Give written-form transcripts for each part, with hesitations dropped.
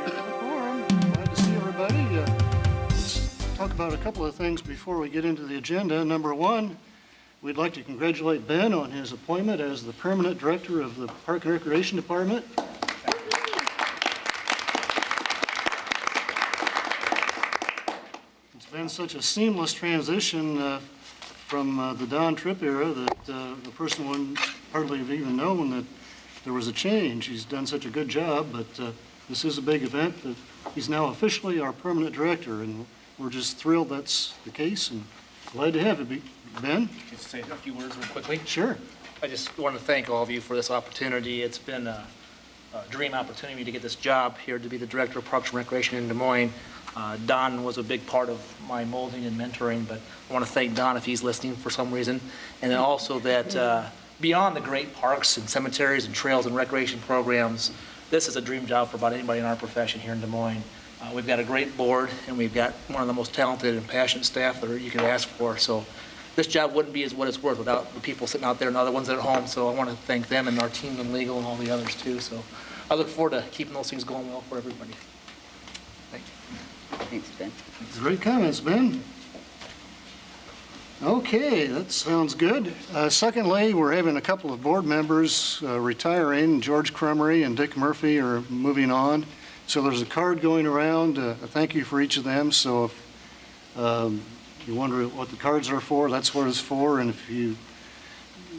Glad to see everybody. Let's talk about a couple of things before we get into the agenda. Number one, we'd like to congratulate Ben on his appointment as the permanent director of the Park and Recreation Department. It's been such a seamless transition from the Don Tripp era that the person wouldn't hardly have even known that there was a change. He's done such a good job, but this is a big event that he's now officially our permanent director, and we're just thrilled that's the case and glad to have you, Ben. Just say a few words real quickly. Sure. I just want to thank all of you for this opportunity. It's been a dream opportunity to get this job here to be the director of Parks and Recreation in Des Moines. Don was a big part of my molding and mentoring, but I want to thank Don if he's listening for some reason. And then also that beyond the great parks and cemeteries and trails and recreation programs, this is a dream job for about anybody in our profession here in Des Moines. We've got a great board, and we've got one of the most talented and passionate staff that you could ask for. So this job wouldn't be what it's worth without the people sitting out there and the other ones at home. So I want to thank them and our team in legal and all the others too. So I look forward to keeping those things going well for everybody. Thank you. Thanks, Ben. Great comments, Ben. Okay, that sounds good. Secondly, we're having a couple of board members retiring. George Crummery and Dick Murphy are moving on. So there's a card going around, a thank you for each of them. So if you wonder what the cards are for, that's what it's for. And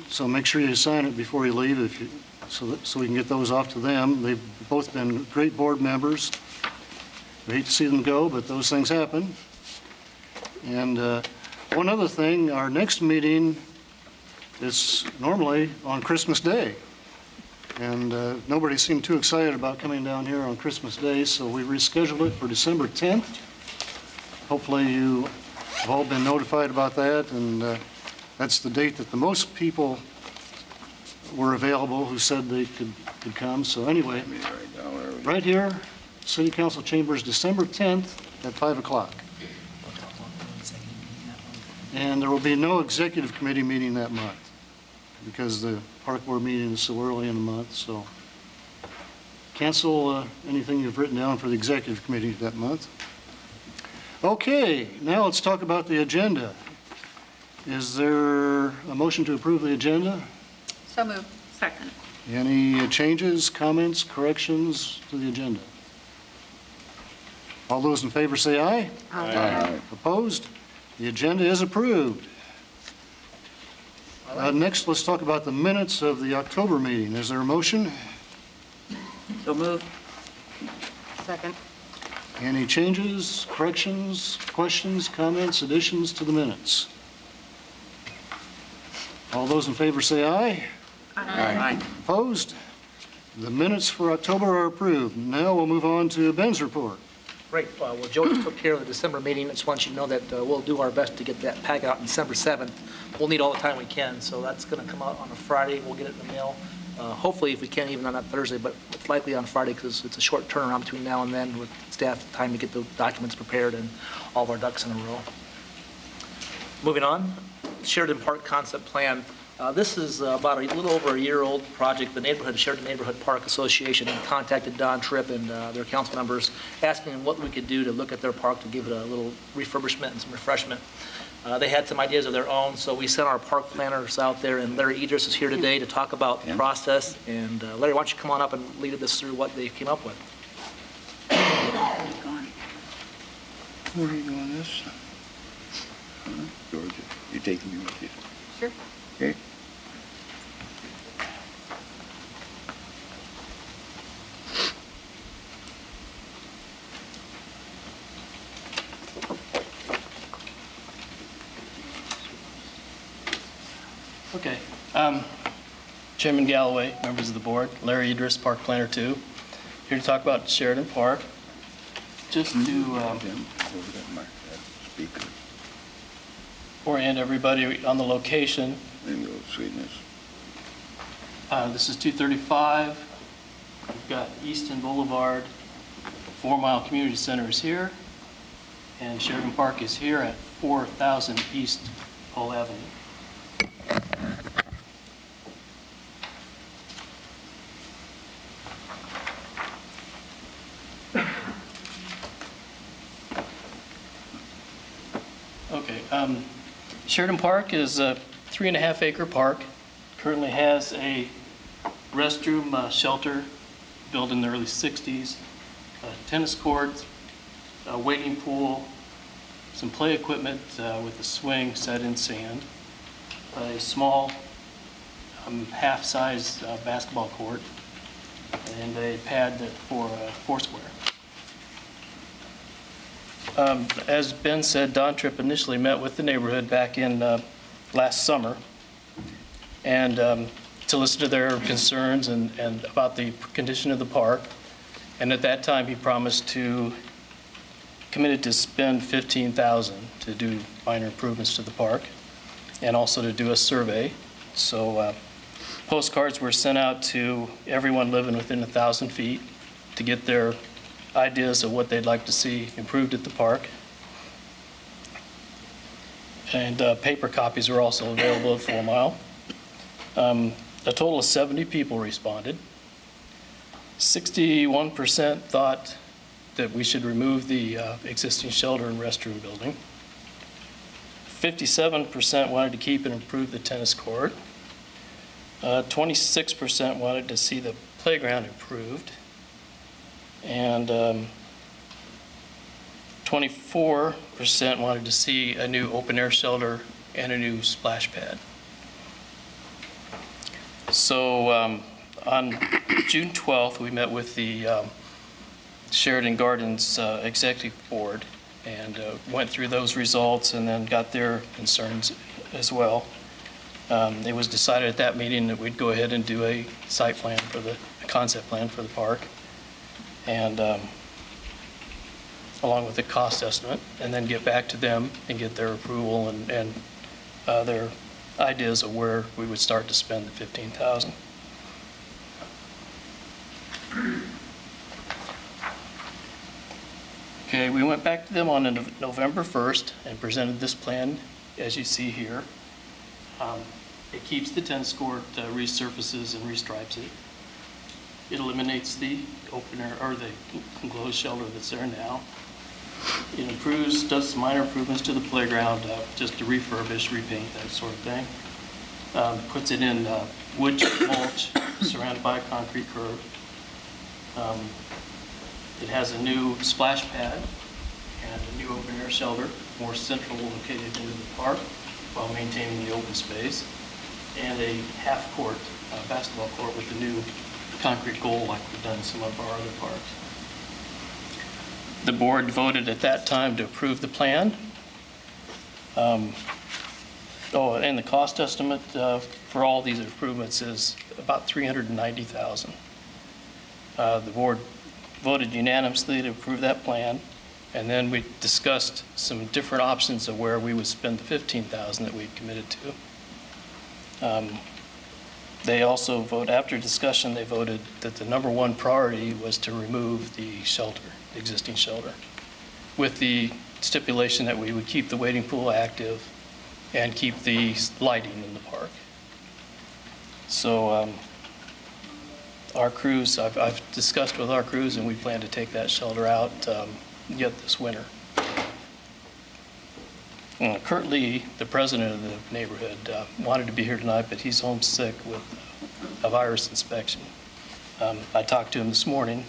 so make sure you sign it before you leave so we can get those off to them. They've both been great board members. We hate to see them go, but those things happen. And one other thing, our next meeting is normally on Christmas Day. And nobody seemed too excited about coming down here on Christmas Day, so we rescheduled it for December 10th. Hopefully you have all been notified about that, and that's the date that the most people were available who said they could come. So anyway, right here, City Council Chambers, December 10th at 5 o'clock. And there will be no executive committee meeting that month because the park board meeting is so early in the month. So cancel anything you've written down for the executive committee that month. Okay, now let's talk about the agenda. Is there a motion to approve the agenda? So moved. Second. Any changes, comments, corrections to the agenda? All those in favor say aye. Aye. Opposed? The agenda is approved. Next, let's talk about the minutes of the October meeting. Is there a motion? So moved. Second. Any changes, corrections, questions, comments, additions to the minutes? All those in favor say aye. Aye. Opposed? The minutes for October are approved. Now we'll move on to Ben's report. Great. Well, Joe just took care of the December meeting. I just want you to know that we'll do our best to get that packet out on December 7th. We'll need all the time we can, so that's going to come out on a Friday. We'll get it in the mail. Hopefully, if we can, even on that Thursday, but it's likely on Friday because it's a short turnaround between now and then with staff time to get the documents prepared and all of our ducks in a row. Moving on, Sheridan Park Concept Plan. This is about a little over a year-old project. The Sheridan Neighborhood Park Association contacted Don Tripp and their council members asking them what we could do to look at their park to give it a little refurbishment and some refreshment. They had some ideas of their own, so we sent our park planners out there, and Larry Idris is here today to talk about the process. And Larry, why don't you come on up and lead us through what they came up with. Where are you doing this? Georgia, you taking me with you? Sure. Okay. Okay. Chairman Galloway, members of the board, Larry Idris, Park Planner 2, here to talk about Sheridan Park. Just to orient everybody on the location. Sweetness. This is 235. We've got Easton Boulevard. 4 Mile Community Center is here. And Sheridan Park is here at 4000 East Hull Avenue. Sheridan Park is a 3.5-acre park. Currently has a restroom shelter built in the early 60s, tennis courts, a wading pool, some play equipment with a swing set in sand, a small half-size basketball court, and a pad for foursquare. As Ben said, Don Tripp initially met with the neighborhood back in last summer and to listen to their concerns and about the condition of the park. And at that time, he promised committed to spend $15,000 to do minor improvements to the park and also to do a survey. So postcards were sent out to everyone living within 1,000 feet to get their ideas of what they'd like to see improved at the park. And paper copies are also available at 4 Mile. A total of 70 people responded. 61% thought that we should remove the existing shelter and restroom building. 57% wanted to keep and improve the tennis court. 26% wanted to see the playground improved. And 24% wanted to see a new open-air shelter and a new splash pad. So on June 12th, we met with the Sheridan Gardens Executive Board and went through those results and then got their concerns as well. It was decided at that meeting that we'd go ahead and do a site plan for a concept plan for the park, and along with the cost estimate, and then get back to them and get their approval and their ideas of where we would start to spend the $15,000. Okay, we went back to them on November 1st and presented this plan, as you see here. It keeps the tennis court, resurfaces and restripes it. It eliminates the open air or the enclosed shelter that's there now. It improves, does some minor improvements to the playground, just to refurbish, repaint, that sort of thing. Puts it in wood mulch surrounded by a concrete curb. It has a new splash pad and a new open air shelter, more central located into the park while maintaining the open space, and a half-court basketball court with a new concrete goal like we've done in some of our other parks. The board voted at that time to approve the plan. And the cost estimate for all these improvements is about $390,000. The board voted unanimously to approve that plan, and then we discussed some different options of where we would spend the $15,000 that we committed to. They also after discussion, they voted that the number one priority was to remove the shelter, the existing shelter, with the stipulation that we would keep the wading pool active and keep the lighting in the park. So our crews, I've discussed with our crews, and we plan to take that shelter out yet this winter. Currently, the president of the neighborhood wanted to be here tonight, but he's homesick with a virus inspection. I talked to him this morning,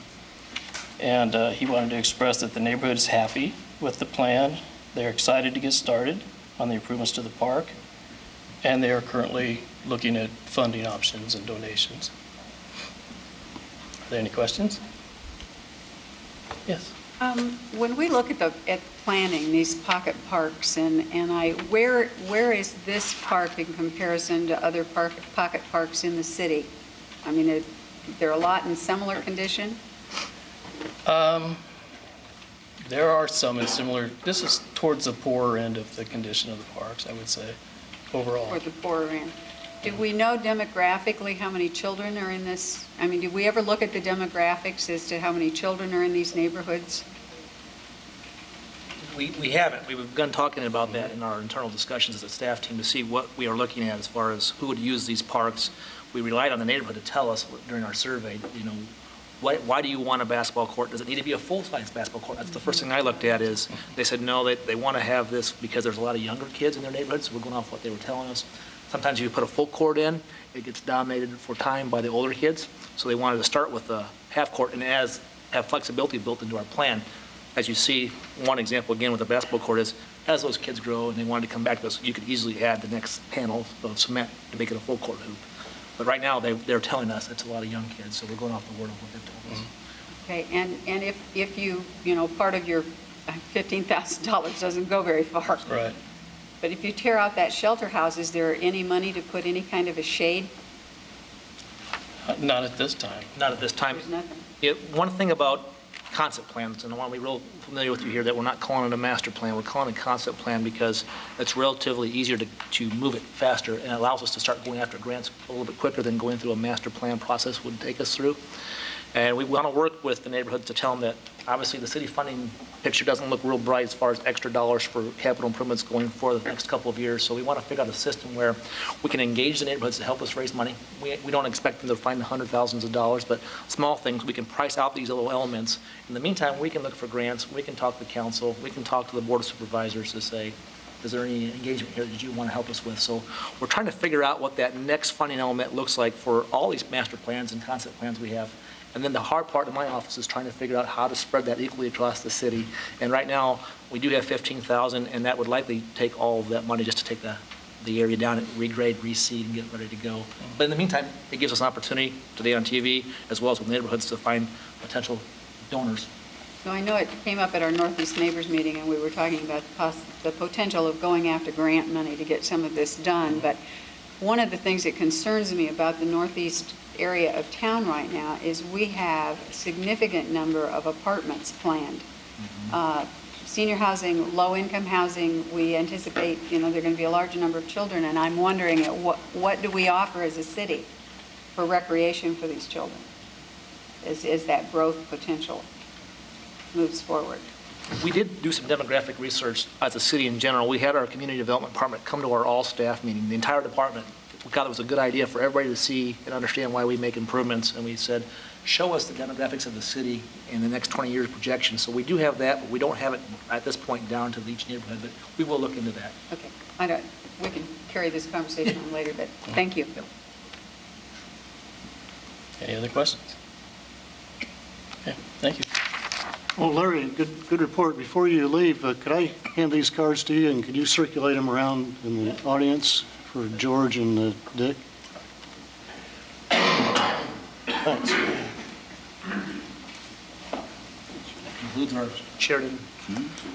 and he wanted to express that the neighborhood is happy with the plan. They're excited to get started on the improvements to the park, and they are currently looking at funding options and donations. Are there any questions? Yes. When we look at planning these pocket parks, where is this park in comparison to other pocket parks in the city? I mean, there are a lot in similar condition? There are some in similar. This is towards the poorer end of the condition of the parks, I would say, overall. Or the poorer end? Do we know demographically how many children are in this? I mean, did we ever look at the demographics as to how many children are in these neighborhoods? We haven't. We've begun talking about that in our internal discussions as a staff team to see what we are looking at as far as who would use these parks. We relied on the neighborhood to tell us during our survey, why do you want a basketball court? Does it need to be a full-size basketball court? That's the first thing I looked at is, they said, no, they want to have this because there's a lot of younger kids in their neighborhood, so we're going off what they were telling us. Sometimes if you put a full court in, it gets dominated for time by the older kids, so they wanted to start with a half court and have flexibility built into our plan. As you see, one example again with the basketball court is, as those kids grow and they wanted to come back to us, you could easily add the next panel of cement to make it a full court hoop. But right now, they're telling us it's a lot of young kids, so we're going off the word of what they've told us. Okay, and if you part of your $15,000 doesn't go very far. Right. But if you tear out that shelter house, is there any money to put any kind of a shade? Not at this time. Not at this time. There's nothing. One thing about concept plans, and I want to be real familiar with you here, that we're not calling it a master plan, we're calling it a concept plan because it's relatively easier to move it faster and it allows us to start going after grants a little bit quicker than going through a master plan process would take us through. And we want to work with the neighborhoods to tell them that obviously the city funding picture doesn't look real bright as far as extra dollars for capital improvements going for the next couple of years. So we want to figure out a system where we can engage the neighborhoods to help us raise money. We don't expect them to find the hundred thousands of dollars, but small things, we can price out these little elements. In the meantime, we can look for grants, we can talk to the council, we can talk to the board of supervisors to say, is there any engagement here that you want to help us with? So we're trying to figure out what that next funding element looks like for all these master plans and concept plans we have. And then the hard part of my office is trying to figure out how to spread that equally across the city. And right now, we do have 15,000, and that would likely take all of that money just to take the area down and regrade, reseed, and get ready to go. But in the meantime, it gives us an opportunity today on TV, as well as with neighborhoods, to find potential donors. So I know it came up at our Northeast Neighbors meeting, and we were talking about the potential of going after grant money to get some of this done. But one of the things that concerns me about the Northeast area of town right now is we have a significant number of apartments planned. Senior housing, low-income housing, we anticipate, there are going to be a large number of children, and I'm wondering what do we offer as a city for recreation for these children as that growth potential moves forward. We did do some demographic research as a city in general. We had our community development department come to our all-staff meeting, the entire department. We thought it was a good idea for everybody to see and understand why we make improvements, and we said, show us the demographics of the city in the next 20 years projection. So we do have that, but we don't have it at this point down to each neighborhood, but we will look into that. Okay, we can carry this conversation on later, but thank you. Any other questions? Okay, thank you. Well, Larry, good report. Before you leave, could I hand these cards to you, and could you circulate them around in the audience for George and Dick? Thanks. Includes our Sheridan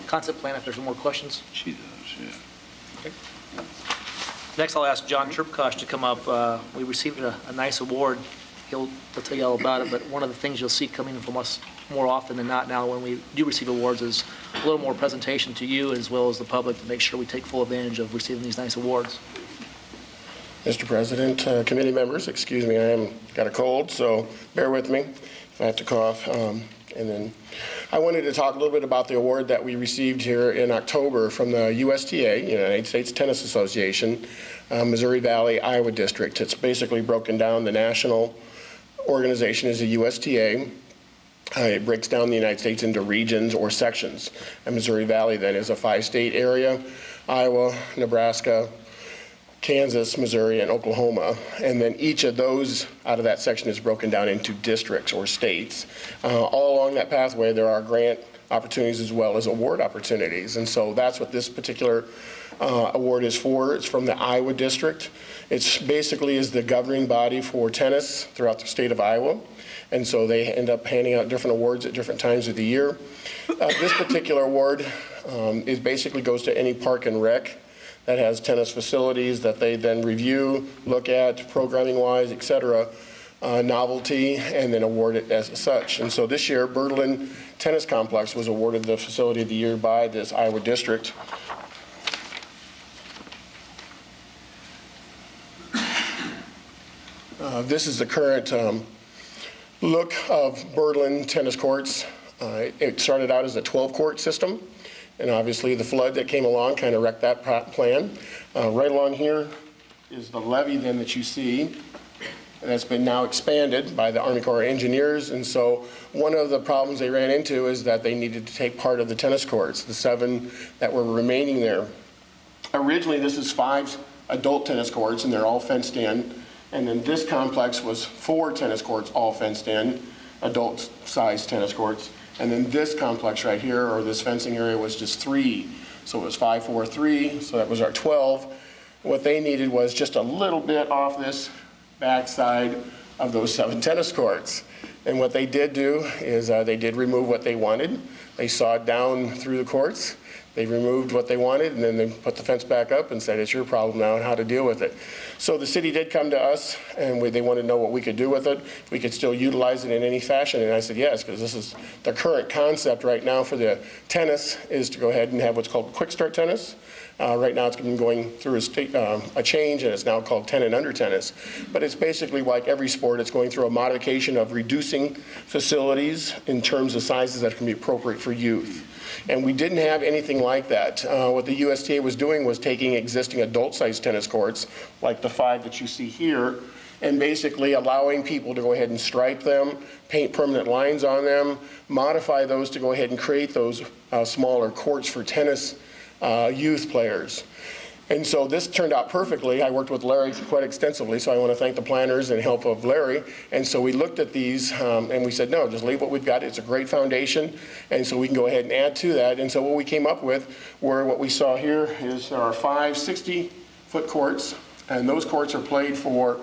concept plan if there's more questions. She does, yeah. Okay. Next, I'll ask John Terpkosh to come up. We received a nice award. He'll tell you all about it, but one of the things you'll see coming from us more often than not now when we do receive awards is a little more presentation to you as well as the public to make sure we take full advantage of receiving these nice awards. Mr. President, committee members, excuse me, I got a cold, so bear with me if I have to cough. And then I wanted to talk a little bit about the award that we received here in October from the USTA, United States Tennis Association, Missouri Valley, Iowa District. It's basically broken down. The national organization is the USTA. It breaks down the United States into regions or sections. And Missouri Valley then is a 5-state area: Iowa, Nebraska, Kansas, Missouri, and Oklahoma. And then each of those out of that section is broken down into districts or states. All along that pathway, there are grant opportunities as well as award opportunities. And so that's what this particular award is for. It's from the Iowa district. It's basically is the governing body for tennis throughout the state of Iowa. And so they end up handing out different awards at different times of the year. This particular award is basically goes to any park and rec that has tennis facilities that they then review, look at programming-wise, et cetera, novelty, and then award it as such. And so this year, Berlin Tennis Complex was awarded the Facility of the Year by this Iowa district. This is the current look of Berlin tennis courts. It started out as a 12-court system. And obviously the flood that came along kind of wrecked that plan. Right along here is the levee then that you see. that's been now expanded by the Army Corps of Engineers. And so one of the problems they ran into is that they needed to take part of the tennis courts, the 7 that were remaining there. Originally, this is 5 adult tennis courts, and they're all fenced in. And then this complex was 4 tennis courts, all fenced in, adult-sized tennis courts. And then this complex right here, or this fencing area, was just 3. So it was 5, 4, 3, so that was our 12. What they needed was just a little bit off this backside of those 7 tennis courts. And what they did do is they did remove what they wanted. They sawed down through the courts. They removed what they wanted, and then they put the fence back up and said, it's your problem now and how to deal with it. So the city did come to us, and they wanted to know what we could do with it. If we could still utilize it in any fashion, and I said yes, because this is the current concept right now for the tennis is to go ahead and have what's called quick start tennis. Right now it's been going through a change, and it's now called 10 and under tennis. But it's basically like every sport, it's going through a modification of reducing facilities in terms of sizes that can be appropriate for youth. And we didn't have anything like that. What the USTA was doing was taking existing adult-sized tennis courts, like the 5 that you see here, and basically allowing people to go ahead and stripe them, paint permanent lines on them, modify those to go ahead and create those smaller courts for tennis youth players. And so this turned out perfectly. I worked with Larry quite extensively, so I want to thank the planners and help of Larry. And so we looked at these and we said, no, just leave what we've got. It's a great foundation, and so we can go ahead and add to that. And so what we came up with were what we saw here is there are 5 60-foot courts, and those courts are played for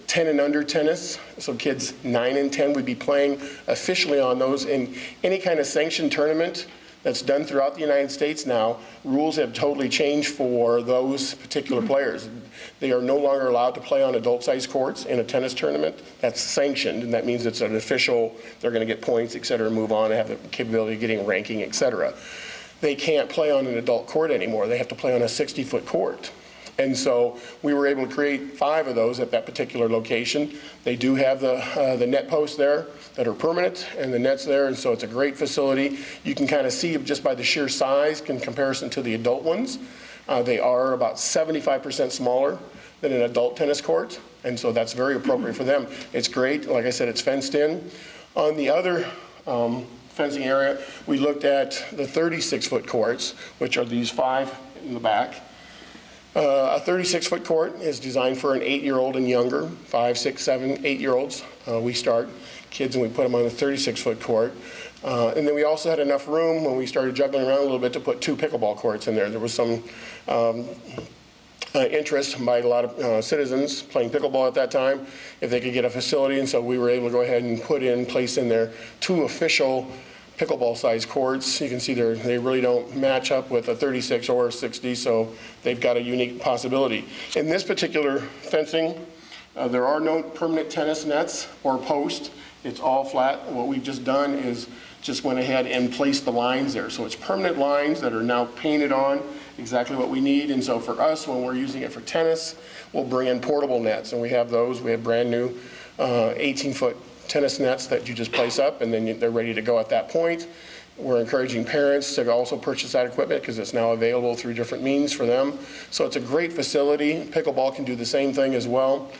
10 and under tennis. So kids 9 and 10 would be playing officially on those in any kind of sanctioned tournament that's done throughout the United States now. Rules have totally changed for those particular players. They are no longer allowed to play on adult-sized courts in a tennis tournament. That's sanctioned, and that means it's an official, they're going to get points, et cetera, move on and have the capability of getting a ranking, et cetera. They can't play on an adult court anymore. They have to play on a 60-foot court. And so we were able to create 5 of those at that particular location. They do have the net posts there that are permanent, and the net's there, and so it's a great facility. You can kind of see just by the sheer size in comparison to the adult ones. They are about 75% smaller than an adult tennis court, and so that's very appropriate for them. It's great. Like I said, it's fenced in. On the other fencing area, we looked at the 36-foot courts, which are these 5 in the back. A 36-foot court is designed for an 8-year-old and younger, 5, 6, 7, 8-year-olds. We start kids and we put them on a 36-foot court. And then we also had enough room when we started juggling around a little bit to put 2 pickleball courts in there. There was some interest by a lot of citizens playing pickleball at that time, if they could get a facility, and so we were able to go ahead and place in there 2 official pickleball-sized courts. You can see they really don't match up with a 36 or a 60, so they've got a unique possibility. In this particular fencing, there are no permanent tennis nets or posts. It's all flat. What we've just done is just went ahead and placed the lines there. So it's permanent lines that are now painted on, exactly what we need. And so for us, when we're using it for tennis, we'll bring in portable nets, and we have those. We have brand new 18-foot tennis nets that you just place up, and then they're ready to go at that point. We're encouraging parents to also purchase that equipment because it's now available through different means for them. So it's a great facility. Pickleball can do the same thing as well.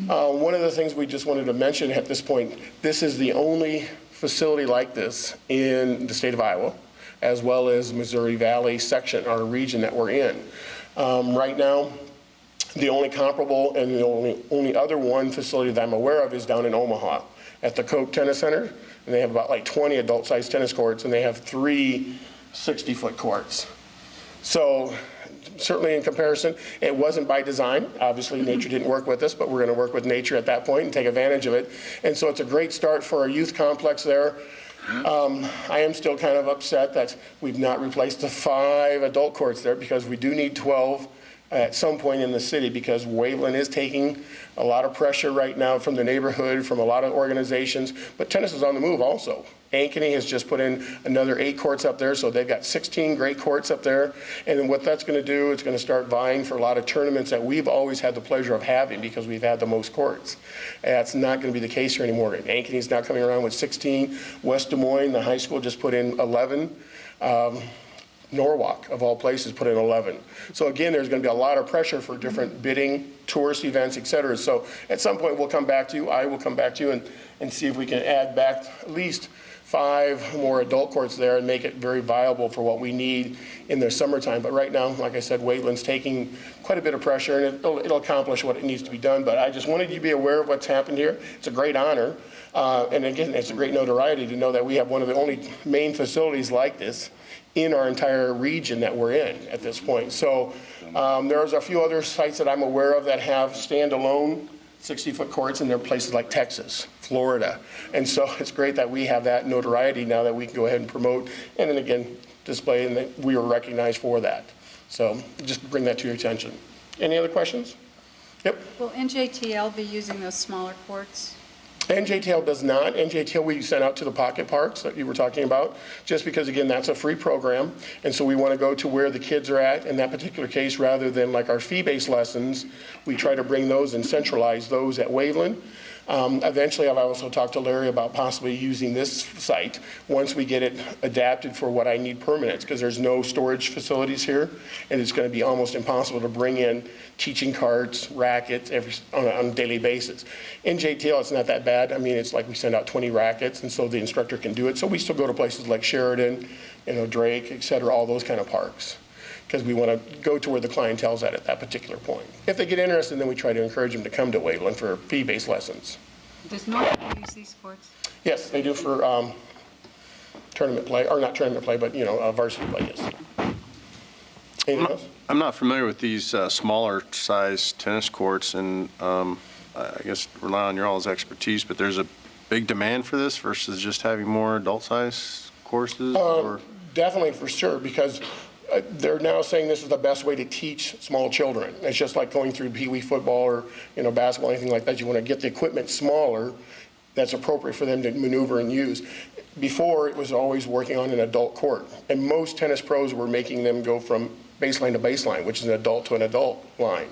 One of the things we just wanted to mention at this point, this is the only facility like this in the state of Iowa, as well as Missouri Valley section, our region that we're in. Right now, the only comparable and the only other one facility that I'm aware of is down in Omaha at the Coke Tennis Center, and they have about like 20 adult-sized tennis courts, and they have 3 60-foot courts. So certainly in comparison, it wasn't by design. Obviously, nature didn't work with us, but we're going to work with nature at that point and take advantage of it. And so it's a great start for our youth complex there. I am still kind of upset that we've not replaced the 5 adult courts there, because we do need 12 at some point in the city, because Waveland is taking a lot of pressure right now from the neighborhood, from a lot of organizations, but tennis is on the move also. Ankeny has just put in another 8 courts up there, so they've got 16 great courts up there, and then what that's going to do, it's going to start vying for a lot of tournaments that we've always had the pleasure of having because we've had the most courts. That's not going to be the case here anymore. Ankeny's now coming around with 16. West Des Moines, the high school, just put in 11. Norwalk, of all places, put in 11. So again, there's going to be a lot of pressure for different bidding, tourist events, et cetera. So at some point, we'll come back to you, I will come back to you and see if we can add back at least 5 more adult courts there and make it very viable for what we need in the summertime. But right now, like I said, Wayland's taking quite a bit of pressure, and it'll accomplish what it needs to be done. But I just wanted you to be aware of what's happened here. It's a great honor. And again, it's a great notoriety to know that we have one of the only main facilities like this in our entire region that we're in at this point. So there's a few other sites that I'm aware of that have standalone 60-foot courts, and they're places like Texas, Florida. And so it's great that we have that notoriety now that we can go ahead and promote and then again display, and that we were recognized for that. So just bring that to your attention. Any other questions? Yep. Will NJTL be using those smaller courts? NJTL does not. NJTL we sent out to the pocket parks that you were talking about, just because, again, that's a free program. And so we want to go to where the kids are at in that particular case, rather than like our fee-based lessons. We try to bring those and centralize those at Waveland. Eventually, I've also talked to Larry about possibly using this site once we get it adapted for what I need permanents, because there's no storage facilities here, and it's going to be almost impossible to bring in teaching carts, rackets on a daily basis. In JTL, it's not that bad. I mean, it's like we send out 20 rackets, and so the instructor can do it. So we still go to places like Sheridan, Drake, et cetera, all those kind of parks, because we want to go to where the clientele's at that particular point. If they get interested, then we try to encourage them to come to Waveland for fee-based lessons. Does Norfolk use these courts? Yes, they do for tournament play, or not tournament play, but, varsity play, yes. Anything else? I'm not familiar with these smaller size tennis courts, and I guess rely on your all's expertise, but there's a big demand for this versus just having more adult size courses? Or? Definitely, for sure, because they're now saying this is the best way to teach small children. It's just like going through Pee Wee football or basketball, anything like that. You want to get the equipment smaller that's appropriate for them to maneuver and use. Before, it was always working on an adult court, and most tennis pros were making them go from baseline to baseline, which is an adult to an adult line.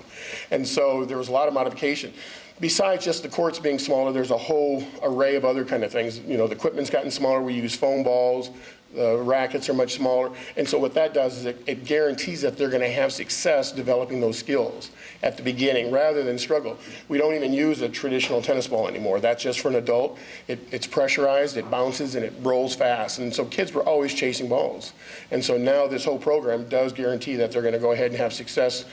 And so there was a lot of modification. Besides just the courts being smaller, there's a whole array of other kind of things. The equipment's gotten smaller. We use foam balls. The rackets are much smaller. And so what that does is it guarantees that they're going to have success developing those skills at the beginning rather than struggle. We don't even use a traditional tennis ball anymore. That's just for an adult. It's pressurized, it bounces, and it rolls fast. And so kids were always chasing balls. And so now this whole program does guarantee that they're going to go ahead and have success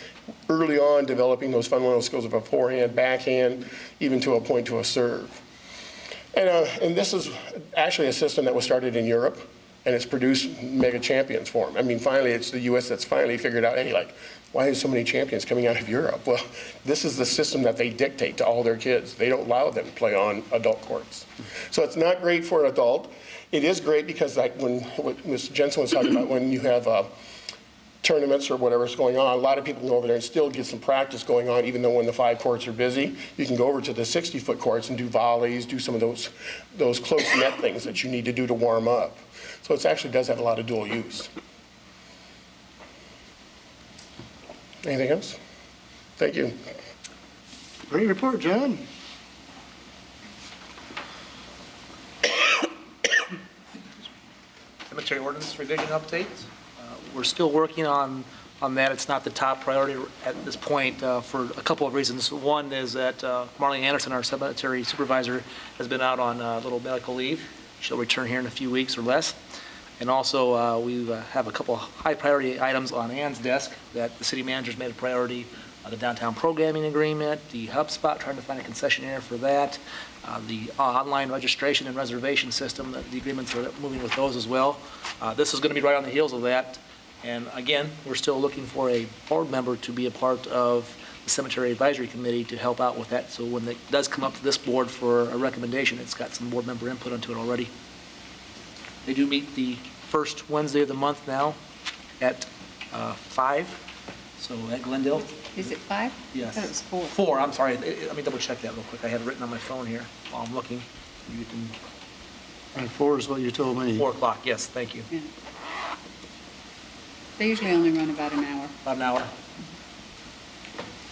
early on developing those fundamental skills of a forehand, backhand, even to a point to a serve. And this is actually a system that was started in Europe, and it's produced mega champions for them. I mean, finally, it's the U.S. that's finally figured out, hey, why is so many champions coming out of Europe? Well, this is the system that they dictate to all their kids. They don't allow them to play on adult courts. So it's not great for an adult. It is great because what Mr. Jensen was talking about, when you have tournaments or whatever's going on, a lot of people can go over there and still get some practice going on, even though when the 5 courts are busy. You can go over to the 60-foot courts and do volleys, do some of those close net things that you need to do to warm up. So it actually does have a lot of dual use. Anything else? Thank you. Great report, John. Cemetery ordinance revision update. We're still working on that. It's not the top priority at this point for a couple of reasons. One is that Marlene Anderson, our cemetery supervisor, has been out on a little medical leave. She'll return here in a few weeks or less. And also, we have a couple of high priority items on Ann's desk that the city manager's made a priority. The downtown programming agreement, the HubSpot, trying to find a concessionaire for that, the online registration and reservation system, the agreements are moving with those as well. This is going to be right on the heels of that. And again, we're still looking for a board member to be a part of the Cemetery Advisory Committee to help out with that. So when it does come up to this board for a recommendation, it's got some board member input onto it already. They do meet the first Wednesday of the month now at 5, so at Glendale. Is it 5? Yes. I thought it was 4. 4, I'm sorry. Let me double check that real quick. I have it written on my phone here while I'm looking. You can, 4 is what you told me. 4 o'clock, yes, thank you. Yeah. They usually only run about an hour. About an hour.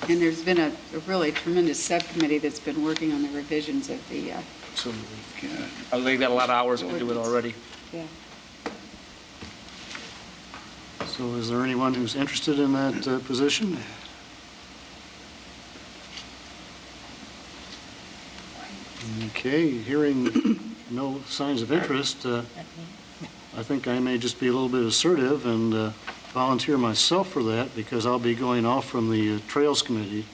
And there's been a really tremendous subcommittee that's been working on the revisions of the, Absolutely. They've got a lot of hours to do it already. yeah. So is there anyone who's interested in that position? Okay, hearing no signs of interest, I think I may just be a little bit assertive and volunteer myself for that because I'll be going off from the Trails Committee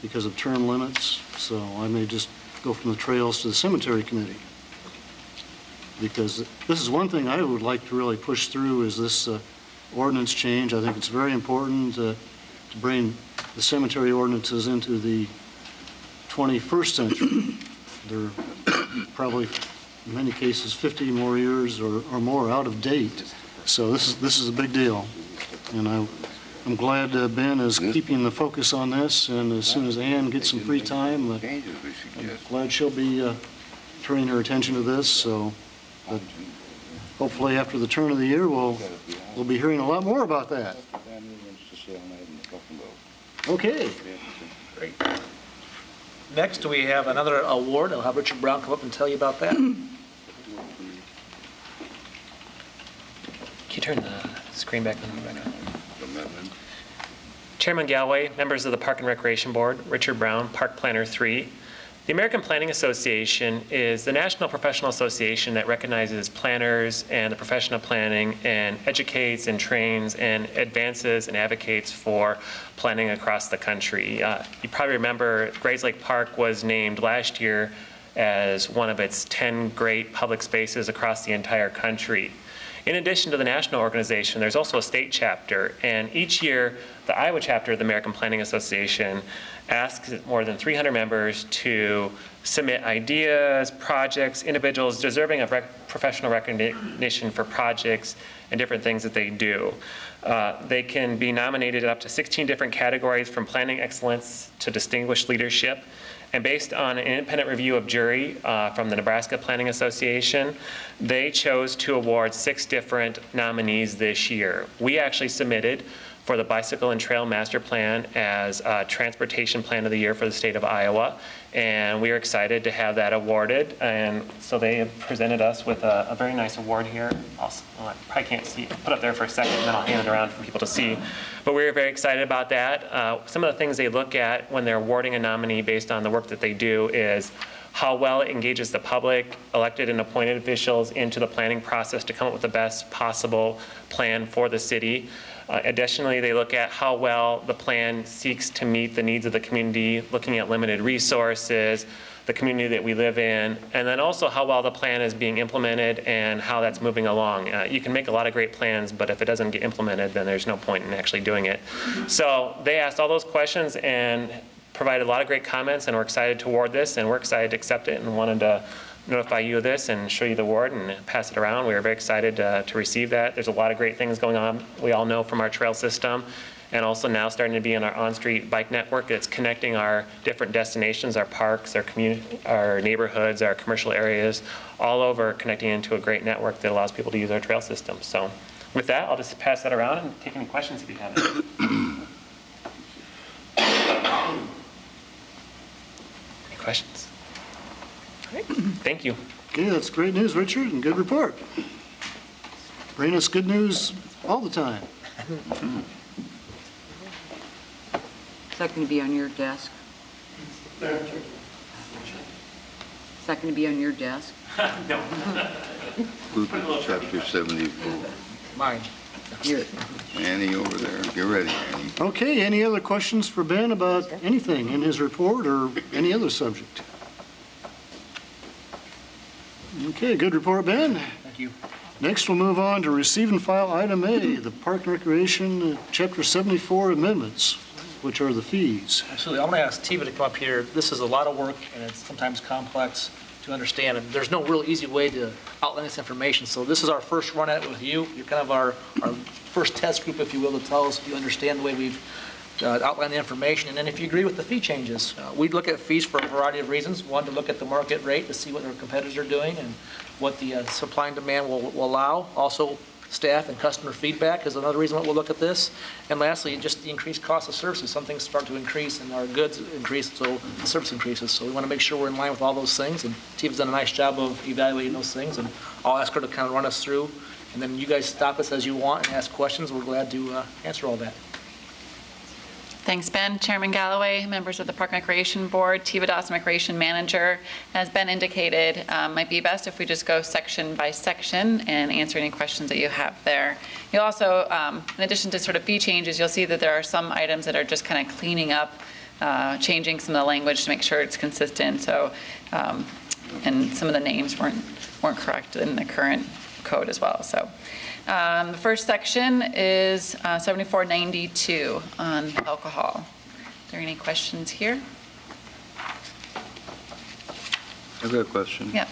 because of term limits. So I may just go from the Trails to the Cemetery Committee. Because this is one thing I would like to really push through is this ordinance change. I think it's very important to bring the cemetery ordinances into the 21st century. They're probably, in many cases, 50 more years or more out of date. So this is a big deal. And I'm glad Ben is keeping the focus on this. And as soon as Ann gets some free time, I'm glad she'll be turning her attention to this. So hopefully after the turn of the year, we'll be hearing a lot more about that. Okay. Great. Next, we have another award. I'll have Richard Brown come up and tell you about that. Can you turn the screen back on? Chairman Galway, members of the Park and Recreation Board, Richard Brown, Park Planner 3. The American Planning Association is the national professional association that recognizes planners and the profession of planning and educates and trains and advances and advocates for planning across the country. You probably remember Grays Lake Park was named last year as one of its 10 great public spaces across the entire country. In addition to the national organization, there's also a state chapter, and each year the Iowa chapter of the American Planning Association asks more than 300 members to submit ideas, projects, individuals deserving of professional recognition for projects and different things that they do. They can be nominated in up to 16 different categories, from planning excellence to distinguished leadership. And based on an independent review of jury from the Nebraska Planning Association, they chose to award 6 different nominees this year. We actually submitted for the Bicycle and Trail Master Plan as Transportation Plan of the Year for the state of Iowa, and we are excited to have that awarded. And so they have presented us with a very nice award here. I probably can't see, put up there for a second, and then I'll hand it around for people to see. But we're very excited about that. Some of the things they look at when they're awarding a nominee based on the work that they do is how well it engages the public, elected and appointed officials into the planning process to come up with the best possible plan for the city. Additionally, they look at how well the plan seeks to meet the needs of the community, looking at limited resources, the community that we live in, and then also how well the plan is being implemented and how that's moving along. You can make a lot of great plans, but if it doesn't get implemented, then there's no point in actually doing it. So they asked all those questions and provided a lot of great comments, and we're excited to award this, and we're excited to accept it, and wanted to notify you of this and show you the award and pass it around. We are very excited to receive that. There's a lot of great things going on, we all know, from our trail system, and also now starting to be in our on-street bike network that's connecting our different destinations, our parks, our community, our neighborhoods, our commercial areas, all over, connecting into a great network that allows people to use our trail system. So with that, I'll just pass that around and take any questions if you have any. Any questions? All right. Thank you. Okay, that's great news, Richard, and good report. Bring us good news all the time. Is that going to be on your desk? Is that going to be on your desk? No. Luke chapter 74. Mine. Annie over there. Get ready, Annie. Okay, any other questions for Ben about anything in his report or any other subject? Okay, good report, Ben. Thank you. Next, we'll move on to receive and file item A, the Park and Recreation Chapter 74 amendments, which are the fees. Absolutely. I'm going to ask Tiva to come up here. This is a lot of work, and it's sometimes complex to understand, and there's no real easy way to outline this information. So this is our first run at it with you. You're kind of our first test group, if you will, to tell us if you understand the way we've outlined the information, and then if you agree with the fee changes. We look at fees for a variety of reasons. One, to look at the market rate to see what our competitors are doing and what the supply and demand will allow. Also, staff and customer feedback is another reason why we'll look at this. And lastly, just the increased cost of services. Some things start to increase and our goods increase, so the service increases. So we want to make sure we're in line with all those things, and Tiva's done a nice job of evaluating those things, and I'll ask her to kind of run us through And then you guys stop us as you want and ask questions. We're glad to answer all that. Thanks, Ben. Chairman Galloway, members of the Park and Recreation Board, Tiva Dawson, Recreation Manager. As Ben indicated, might be best if we just go section by section and answer any questions that you have there. You'll also, in addition to sort of fee changes, you'll see that there are some items that are just kind of cleaning up, changing some of the language to make sure it's consistent. So, and some of the names weren't correct in the current code as well. So. The first section is 7492 on alcohol. Are there any questions here? I've got a question. Yeah.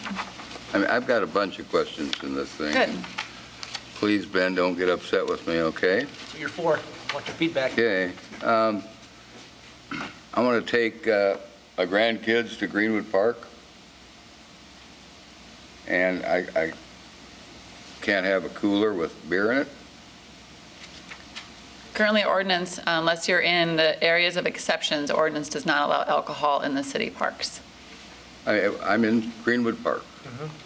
I mean, I've got a bunch of questions in this thing. Good. Please, Ben, don't get upset with me, okay? That's what you're for. I want your feedback. Okay. I want to take my grandkids to Greenwood Park, and I can't have a cooler with beer in it. Currently, ordinance, unless you're in the areas of exceptions, ordinance does not allow alcohol in the city parks. I'm in Greenwood Park.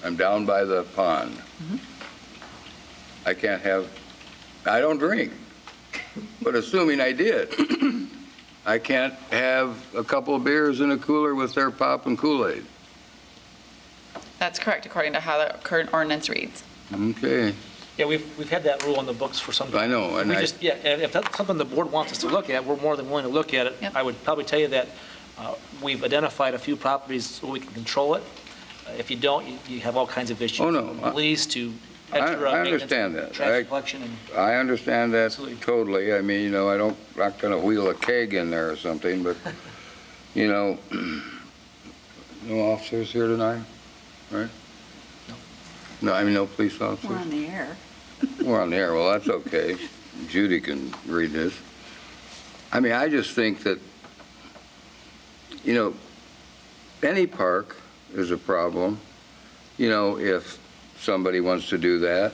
I'm down by the pond. I can't have, I don't drink, but assuming I did, I can't have a couple of beers in a cooler with their pop and Kool-Aid. That's correct, according to how the current ordinance reads. Okay. Yeah, we've had that rule in the books for some time. I know, and if that's something the board wants us to look at, we're more than willing to look at it. Yep. I would probably tell you that we've identified a few properties so we can control it. If you don't, you have all kinds of issues. Oh, no. From police to I extra maintenance, understand that. trash collection, and I understand that Absolutely. totally. I mean, I'm not going to wheel a keg in there or something, but, no officers here tonight, right? No, I mean, no police officers? We're on the air. We're on the air. Well, that's okay. Judy can read this. I mean, I just think that, any park is a problem, if somebody wants to do that.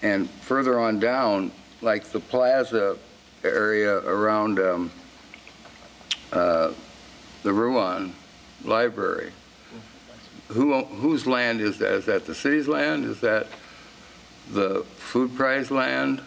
And further on down, like the plaza area around the Ruan Library, whose land is that? Is that the city's land? Is that the food prize land?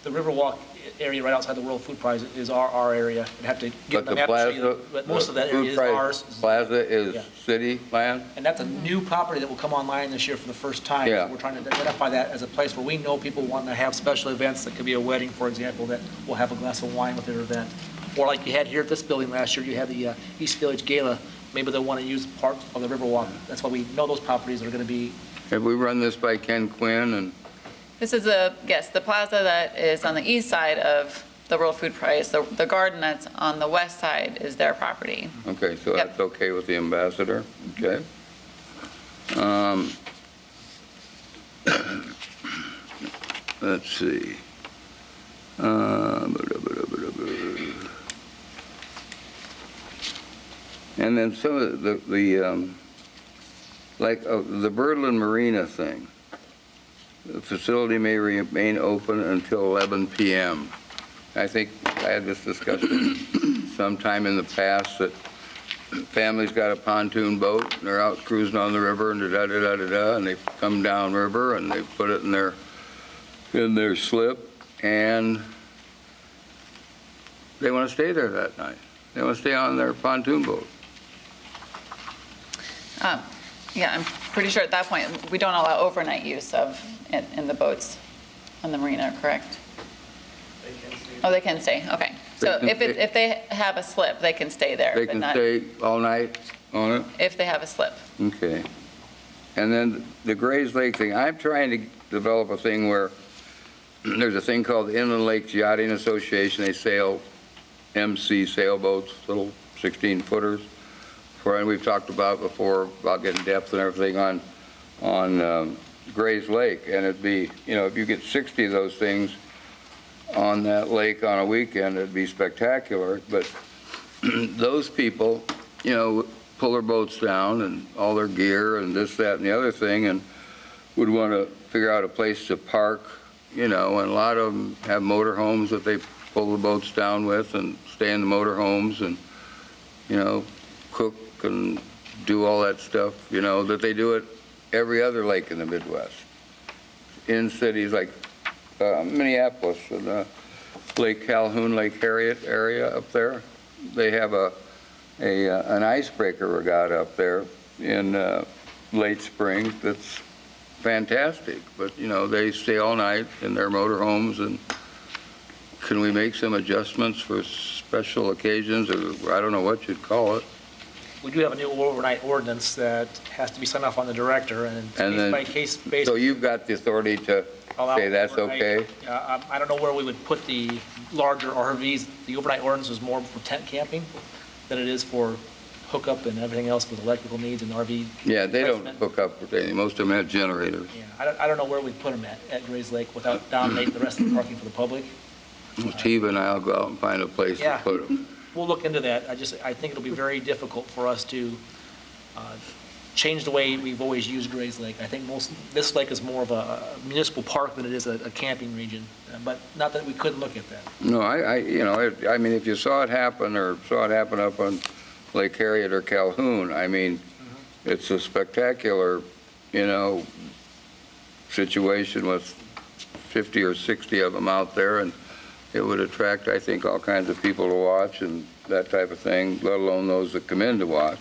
the Riverwalk area right outside the World Food Prize is our area. I'd have to get But the the map to show you, plaza, but most of that Food area is Prize ours. Plaza is Yeah. city land? And that's a new property that will come online this year for the first time. Yeah. We're trying to identify that as a place where we know people want to have special events. That could be a wedding, for example, that will have a glass of wine with their event. Or like you had here at this building last year, you had the East Village Gala. Maybe they'll want to use part of the Riverwalk. That's why we know those properties are going to be, Have we run this by Ken Quinn and? This is the plaza that is on the east side of the World Food Prize. The garden that's on the west side is their property. Okay, so Yep. that's okay with the ambassador, okay? Let's see. And then some of the Birdland Marina thing. The facility may remain open until 11 p.m. I think I had this discussion sometime in the past that families got a pontoon boat and they're out cruising on the river and da-da-da-da-da, and they come down river and they put it in their slip, and they want to stay there that night. They want to stay on their pontoon boat. Yeah, I'm pretty sure at that point, we don't allow overnight use of, in the boats on the marina, correct? Oh, they can stay, okay. So They can stay. if they have a slip, they can stay there. They but can not stay all night on it? If they have a slip. Okay. And then the Grays Lake thing, I'm trying to develop a thing where there's a thing called the Inland Lakes Yachting Association. They sail MC sailboats, little 16-footers. And we've talked about before about getting depth and everything on Grays Lake. And it'd be, if you get 60 of those things on that lake on a weekend, it'd be spectacular. But those people, pull their boats down and all their gear and this, that, and the other thing, and would want to figure out a place to park, and a lot of them have motor homes that they pull the boats down with and stay in the motor homes and, cook and do all that stuff, that they do it every other lake in the Midwest. In cities like Minneapolis and Lake Calhoun, Lake Harriet area up there, they have an icebreaker regatta up there in late spring that's fantastic. But, you know, they stay all night in their motorhomes, and can we make some adjustments for special occasions, or I don't know what you'd call it? We do have a new overnight ordinance that has to be signed off on the director, and it's And case by then, case basis. so you've got the authority to allow say that's overnight. okay? I don't know where we would put the larger RVs. The overnight ordinance is more for tent camping than it is for hookup and everything else with electrical needs and RV. Yeah, they don't placement. hook up with anything. Most of them have generators. Yeah, I don't know where we'd put them at Grays Lake without dominating the rest of the parking for the public. Well, Tiva and I'll go out and find a place to Yeah. put them. We'll look into that. I think it'll be very difficult for us to change the way we've always used Grays Lake. I think this lake is more of a municipal park than it is a camping region, but not that we couldn't look at that. No, I mean, if you saw it happen or saw it happen up on Lake Harriet or Calhoun, I mean, it's a spectacular, situation with 50 or 60 of them out there, and it would attract, I think, all kinds of people to watch and that type of thing, let alone those that come in to watch.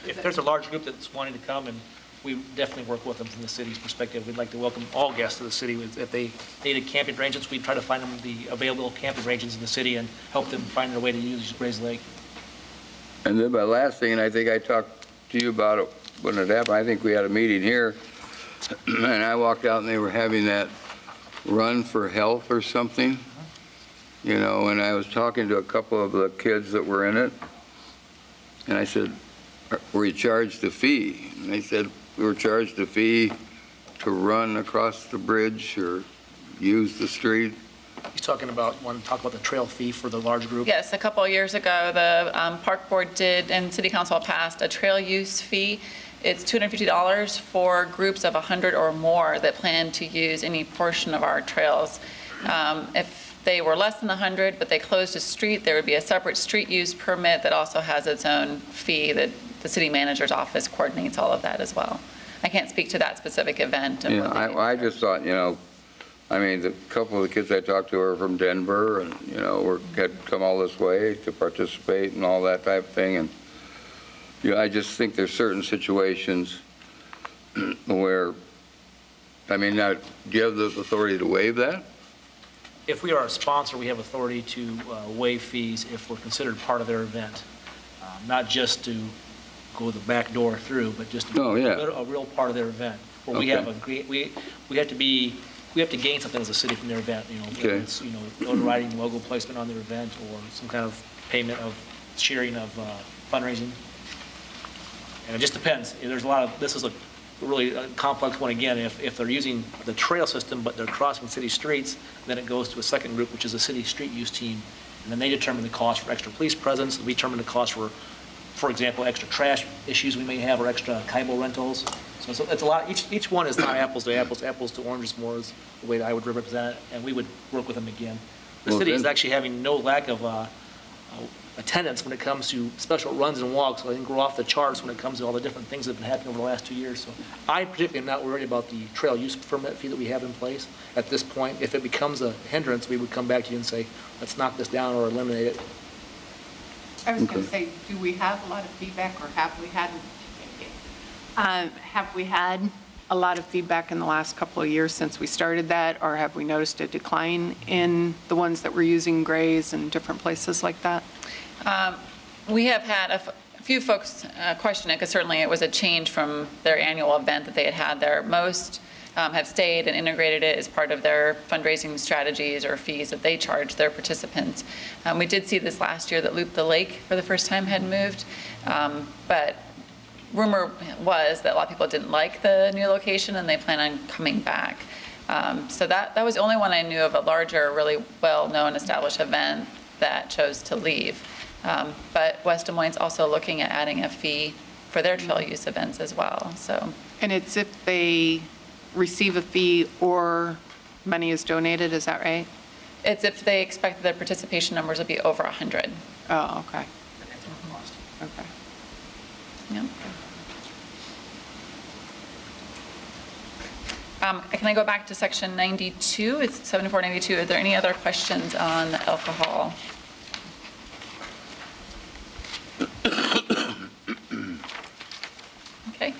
If there's a large group that's wanting to come, and we definitely work with them from the city's perspective, we'd like to welcome all guests to the city. If they needed camping arrangements, we'd try to find them the available camping arrangements in the city and help them find their way to use Grays Lake. And then my last thing, and I think I talked to you about it when it happened, I think we had a meeting here, and I walked out and they were having that run for health or something, and I was talking to a couple of the kids that were in it, and I said, were you charged a fee? And they said, we were charged a fee to run across the bridge or use the street. He's talking about, want to talk about the trail fee for the large group? Yes, a couple of years ago, the Park Board did, and City Council passed a trail use fee. It's $250 for groups of 100 or more that plan to use any portion of our trails. If they were less than 100, but they closed a street, there would be a separate street use permit that also has its own fee that the city manager's office coordinates all of that as well. I can't speak to that specific event. Yeah, I just thought, I mean, the couple of the kids I talked to are from Denver and, had come all this way to participate and all that type of thing. And, I just think there's certain situations where, I mean, now, do you have the authority to waive that? If we are a sponsor, we have authority to waive fees if we're considered part of their event, not just to go the back door through, but just to be a real part of their event. Where we have we have to gain something as a city from their event, whether it's, notoriety, logo placement on their event, or some kind of payment of sharing of fundraising. And it just depends. There's a lot of, this is a really complex one again. If they're using the trail system, but they're crossing city streets, then it goes to a second group, which is a city street use team. And then they determine the cost for extra police presence. We determine the cost for example, extra trash issues we may have, or extra Kaibo rentals. So it's a lot. Each one is not apples to apples. Apples to oranges more is the way that I would represent it, and we would work with them again. The city is actually having no lack of attendance when it comes to special runs and walks. So I think we're off the charts when it comes to all the different things that have been happening over the last 2 years. So I particularly am not worried about the trail use permit fee that we have in place at this point. If it becomes a hindrance, we would come back to you and say, let's knock this down or eliminate it. I was going to say, do we have a lot of feedback, or have we had a lot of feedback in the last couple of years since we started that, or have we noticed a decline in the ones that were using grays and different places like that? We have had a few folks question it, because certainly it was a change from their annual event that they had there. Most have stayed and integrated it as part of their fundraising strategies or fees that they charge their participants. We did see this last year that Loop the Lake for the first time had moved, but rumor was that a lot of people didn't like the new location and they plan on coming back. So that was the only one I knew of, a larger, really well-known established event that chose to leave. But West Des Moines also looking at adding a fee for their trail use events as well. So. And it's if they receive a fee or money is donated, is that right? It's if they expect that their participation numbers will be over 100. Oh, okay. Okay. Yep. Can I go back to section 92? It's 7492. Are there any other questions on the alcohol? Okay.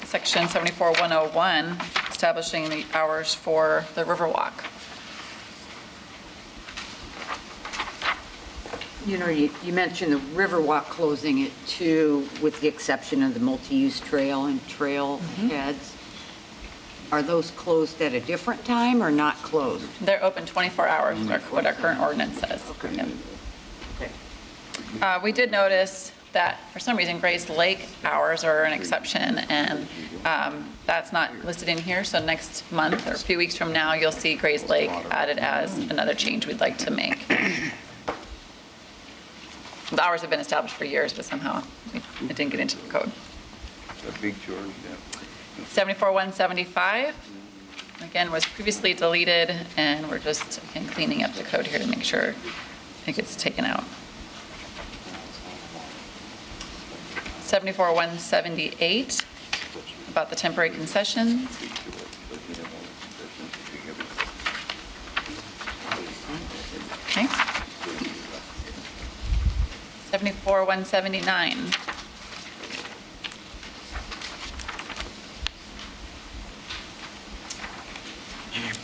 Section 74101, establishing the hours for the Riverwalk. You know, you mentioned the Riverwalk closing at 2, with the exception of the multi-use trail and trail heads. Are those closed at a different time or not closed? They're open 24 hours, what our current ordinance says. Okay. Yep. Okay. We did notice that for some reason Grays Lake hours are an exception, and that's not listed in here. So next month or a few weeks from now, you'll see Grays Lake added as another change we'd like to make. The hours have been established for years, but somehow it didn't get into the code. A big George, yeah. 74175, again, was previously deleted, and we're just again, cleaning up the code here to make sure it gets taken out. 74178, about the temporary concessions. Okay. 74179.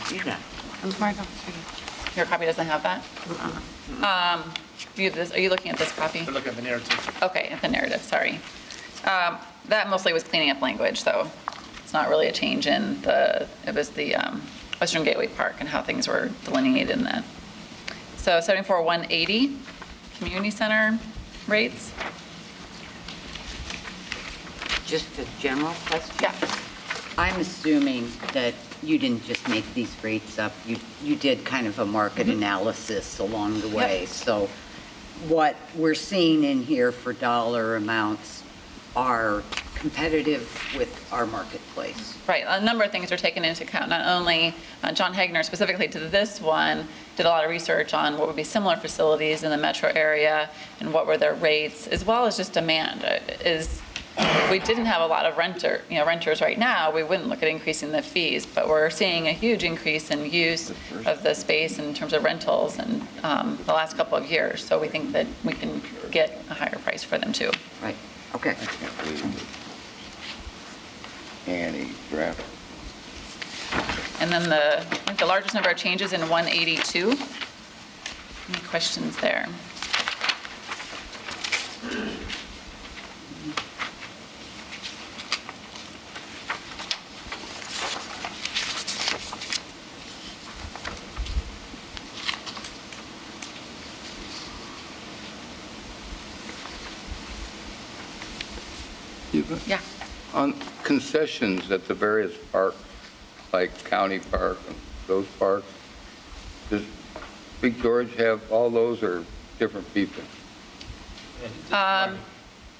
See that? Your copy doesn't have that? You have this, are you looking at this copy? They're looking at the narrative. Okay, at the narrative, sorry. That mostly was cleaning up language, so it's not really a change in it was the Western Gateway Park and how things were delineated in that. So 74180, community center rates. Just a general question? Yeah. I'm assuming that you didn't just make these rates up. You did kind of a market analysis along the way. Yep. So what we're seeing in here for dollar amounts are competitive with our marketplace. Right, a number of things are taken into account. Not only John Hagner, specifically to this one, did a lot of research on what would be similar facilities in the metro area and what were their rates, as well as just demand. If we didn't have a lot of renters right now, we wouldn't look at increasing the fees, but we're seeing a huge increase in use of the space in terms of rentals in the last couple of years. So we think that we can get a higher price for them too. Right, okay. I can't believe it. Annie draft. And then I think the largest number of changes in 182. Any questions there? Yeah. On concessions at the various parks, like County Park and those parks, does Big George have all those or different people?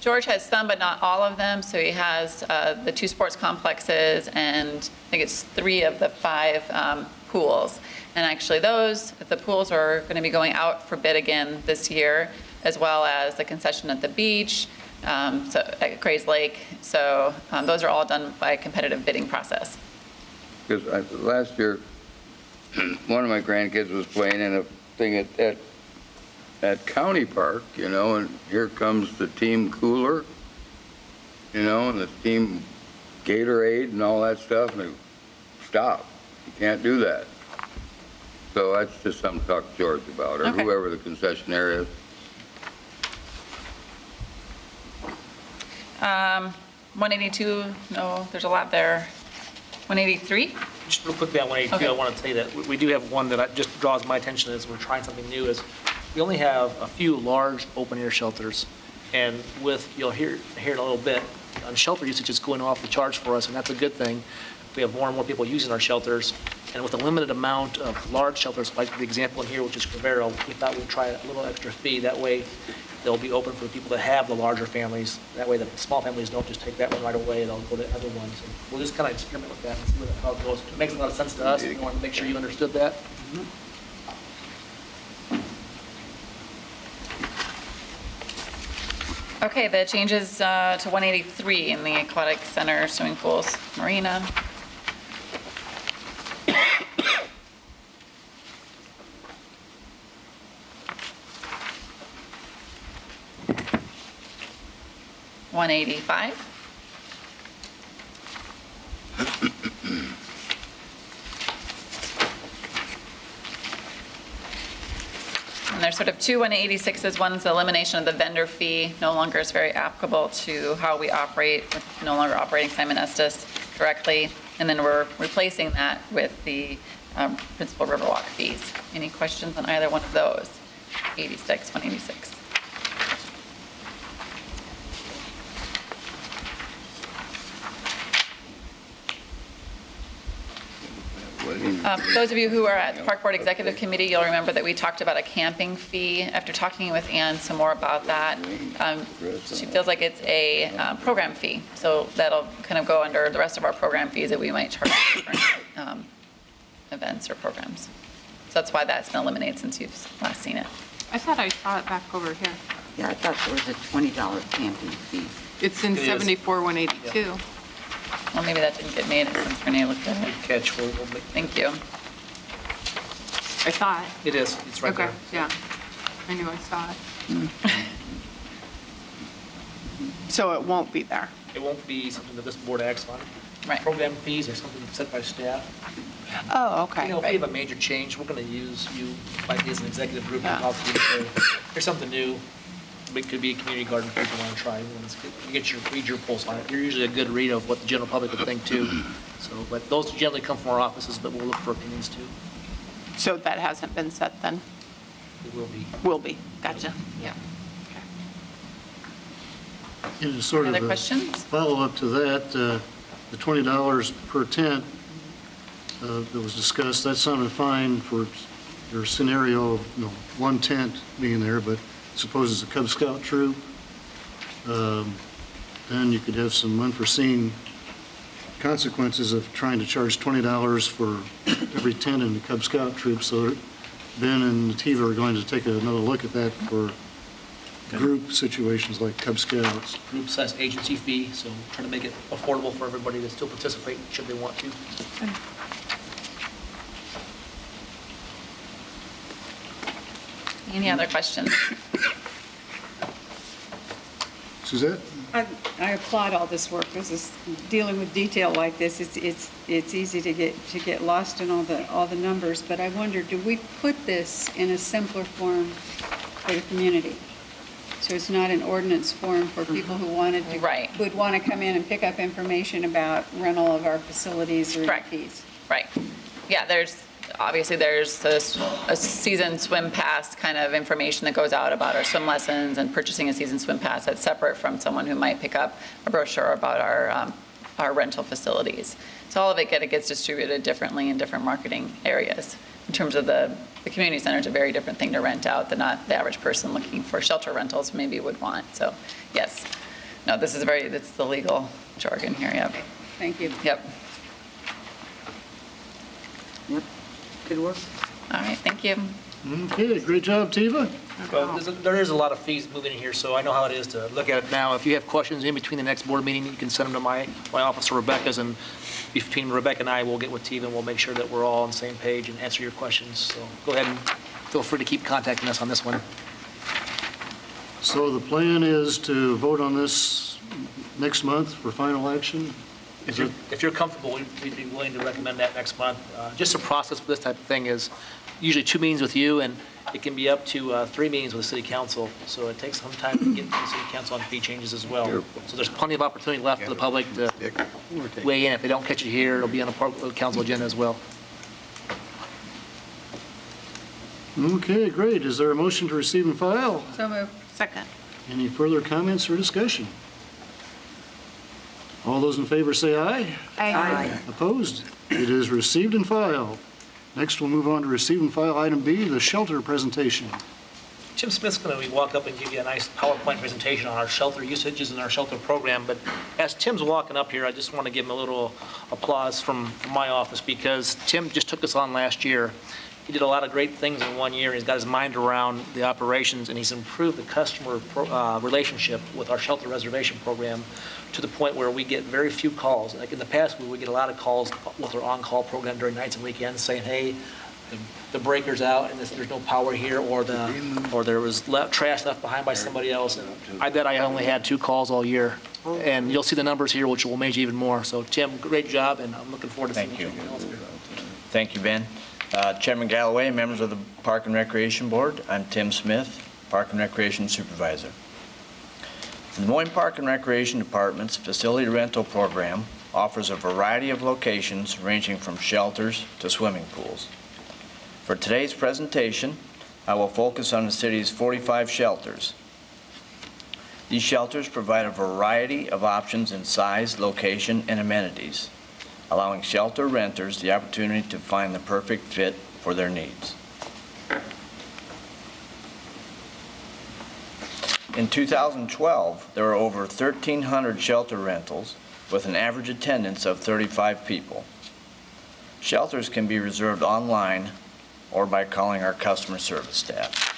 George has some, but not all of them. So he has the 2 sports complexes and I think it's 3 of the 5 pools. And actually the pools are going to be going out for bid again this year, as well as the concession at the beach, so at Grays Lake. So those are all done by a competitive bidding process. Because last year, one of my grandkids was playing in a thing at County Park, and here comes the team cooler, and the team Gatorade and all that stuff, and they stop. You can't do that. So that's just something to talk to George about, or Okay. whoever the concessionaire is. 182, no, there's a lot there. 183? Just real quickly on 182, Okay. I want to tell you that we do have one that just draws my attention as we're trying something new, is we only have a few large open-air shelters. And you'll hear it a little bit, on shelter usage is going off the charts for us, and that's a good thing. We have more and more people using our shelters. And with a limited amount of large shelters, like the example in here, which is Crevero, we thought we'd try a little extra fee. That way, they'll be open for the people that have the larger families. That way, the small families don't just take that one right away, they'll go to other ones. And we'll just kind of experiment with that and see how it goes. It makes a lot of sense to us, and we want to make sure you understood that. Okay, the changes to 183 in the aquatic center, swimming pools, marina. 185. And there's sort of two 186s. One's the elimination of the vendor fee, no longer is very applicable to how we operate, we're no longer operating Simon Estes directly. And then we're replacing that with the principal Riverwalk fees. Any questions on either one of those? 86, 186. Those of you who are at the Park Board Executive Committee, you'll remember that we talked about a camping fee. After talking with Ann some more about that, she feels like it's a program fee. So that'll kind of go under the rest of our program fees that we might charge for different events or programs. So that's why that's been eliminated since you've last seen it. I thought I saw it back over here. Yeah, I thought there was a $20 camping fee. It's in 74,182. Well, maybe that didn't get made since Renee looked at it. Good catch. We'll make, Thank you. I saw it. it is, it's right Okay, there. yeah. I knew I saw it. So it won't be there. It won't be something that this board acts on. Right. Program fees are something set by staff. Oh, okay. You know, if we have a major change, we're going to use you, like as an executive group, to Yeah. talk to you and say, here's something new. It could be a community garden if you want to try. You read your pulse on it. You're usually a good read of what the general public would think too. So, but those generally come from our offices, but we'll look for opinions too. So that hasn't been set then? It will be. Will be. Gotcha. Yeah. And as sort of Other a questions? follow-up to that, the $20 per tent that was discussed, that sounded fine for your scenario of, one tent being there, but suppose it's a Cub Scout troop, then you could have some unforeseen consequences of trying to charge $20 for every tent in the Cub Scout troop. So Ben and Nativa are going to take another look at that for group situations like Cub Scouts. Group size agency fee, so try to make it affordable for everybody to still participate should they want to. Any other questions? Suzette? I applaud all this work. This is, dealing with detail like this, it's easy to get lost in all the numbers, but I wonder, do we put this in a simpler form for the community? So it's not an ordinance form for people who wanted to, Right. who'd want to come in and pick up information about rental of our facilities or Correct. fees. Right. Yeah, obviously there's a season swim pass kind of information that goes out about our swim lessons and purchasing a season swim pass that's separate from someone who might pick up a brochure about our rental facilities. So all of it gets distributed differently in different marketing areas. In terms of the community center, it's a very different thing to rent out than not the average person looking for shelter rentals maybe would want. So yes, no, this is it's the legal jargon here, yep. Thank you. Yep. Yep, good work. All right, thank you. Okay, great job, Tiva. Well, there is a lot of fees moving in here, so I know how it is to look at it now. If you have questions in between the next board meeting, you can send them to my office or Rebecca's, and between Rebecca and I, we'll get with Tiva and we'll make sure that we're all on the same page and answer your questions. So go ahead and feel free to keep contacting us on this one. So the plan is to vote on this next month for final action? If you're comfortable, we'd be willing to recommend that next month. Just the process for this type of thing is usually 2 meetings with you, and it can be up to 3 meetings with the city council. So it takes some time to get to the city council on fee changes as well. So there's plenty of opportunity left for the public to weigh in. If they don't catch it here, it'll be on the council agenda as well. Okay, great. Is there a motion to receive and file? So moved. Second. Any further comments or discussion? All those in favor say aye. Aye. Opposed? It is received and filed. Next, we'll move on to receive and file item B, the shelter presentation. Jim Smith's going to walk up and give you a nice PowerPoint presentation on our shelter usages and our shelter program. But as Tim's walking up here, I just want to give him a little applause from my office because Tim just took us on last year. He did a lot of great things in 1 year. He's got his mind around the operations, and he's improved the customer relationship with our shelter reservation program to the point where we get very few calls. Like in the past, we would get a lot of calls with our on-call program during nights and weekends saying, hey, the breaker's out and there's no power here, or there was trash left behind by somebody else. And I bet I only had 2 calls all year. And you'll see the numbers here, which will amaze you even more. So Tim, great job, and I'm looking forward to seeing Thank you. what else. Thank you, Ben. Chairman Galloway, members of the Park and Recreation Board, I'm Tim Smith, Park and Recreation Supervisor. The Des Moines Park and Recreation Department's facility rental program offers a variety of locations ranging from shelters to swimming pools. For today's presentation, I will focus on the city's 45 shelters. These shelters provide a variety of options in size, location, and amenities, allowing shelter renters the opportunity to find the perfect fit for their needs. In 2012, there were over 1,300 shelter rentals with an average attendance of 35 people. Shelters can be reserved online or by calling our customer service staff.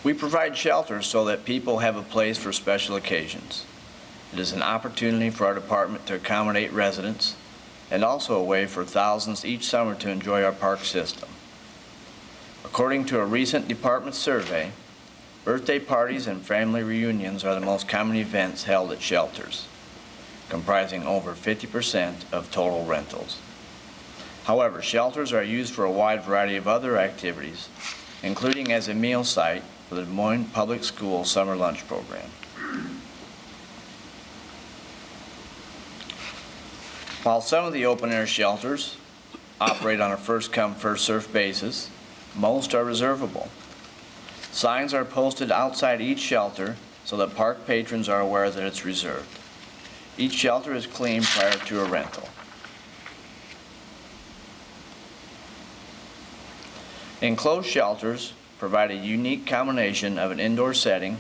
We provide shelters so that people have a place for special occasions. It is an opportunity for our department to accommodate residents and also a way for thousands each summer to enjoy our park system. According to a recent department survey, birthday parties and family reunions are the most common events held at shelters, comprising over 50% of total rentals. However, shelters are used for a wide variety of other activities, including as a meal site for the Des Moines Public Schools summer lunch program. While some of the open-air shelters operate on a first-come, first-served basis, most are reservable. Signs are posted outside each shelter so that park patrons are aware that it's reserved. Each shelter is cleaned prior to a rental. Enclosed shelters provide a unique combination of an indoor setting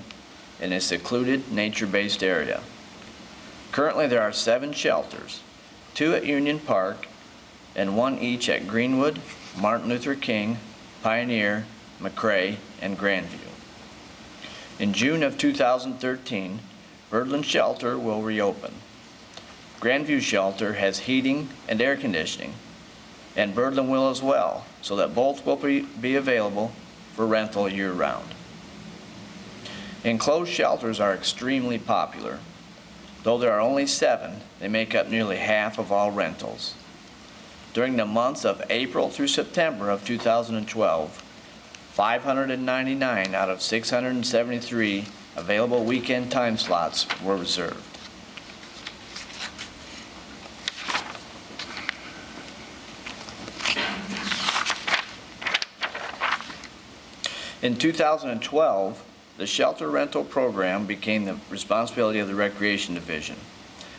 in a secluded, nature-based area. Currently, there are 7 shelters, 2 at Union Park and 1 each at Greenwood, Martin Luther King, Pioneer, McRae, and Grandview. In June of 2013, Birdland Shelter will reopen. Grandview Shelter has heating and air conditioning, and Birdland will as well, so that both will be available for rental year-round. Enclosed shelters are extremely popular. Though there are only 7, they make up nearly half of all rentals. During the months of April through September of 2012, 599 out of 673 available weekend time slots were reserved. In 2012, the shelter rental program became the responsibility of the Recreation Division,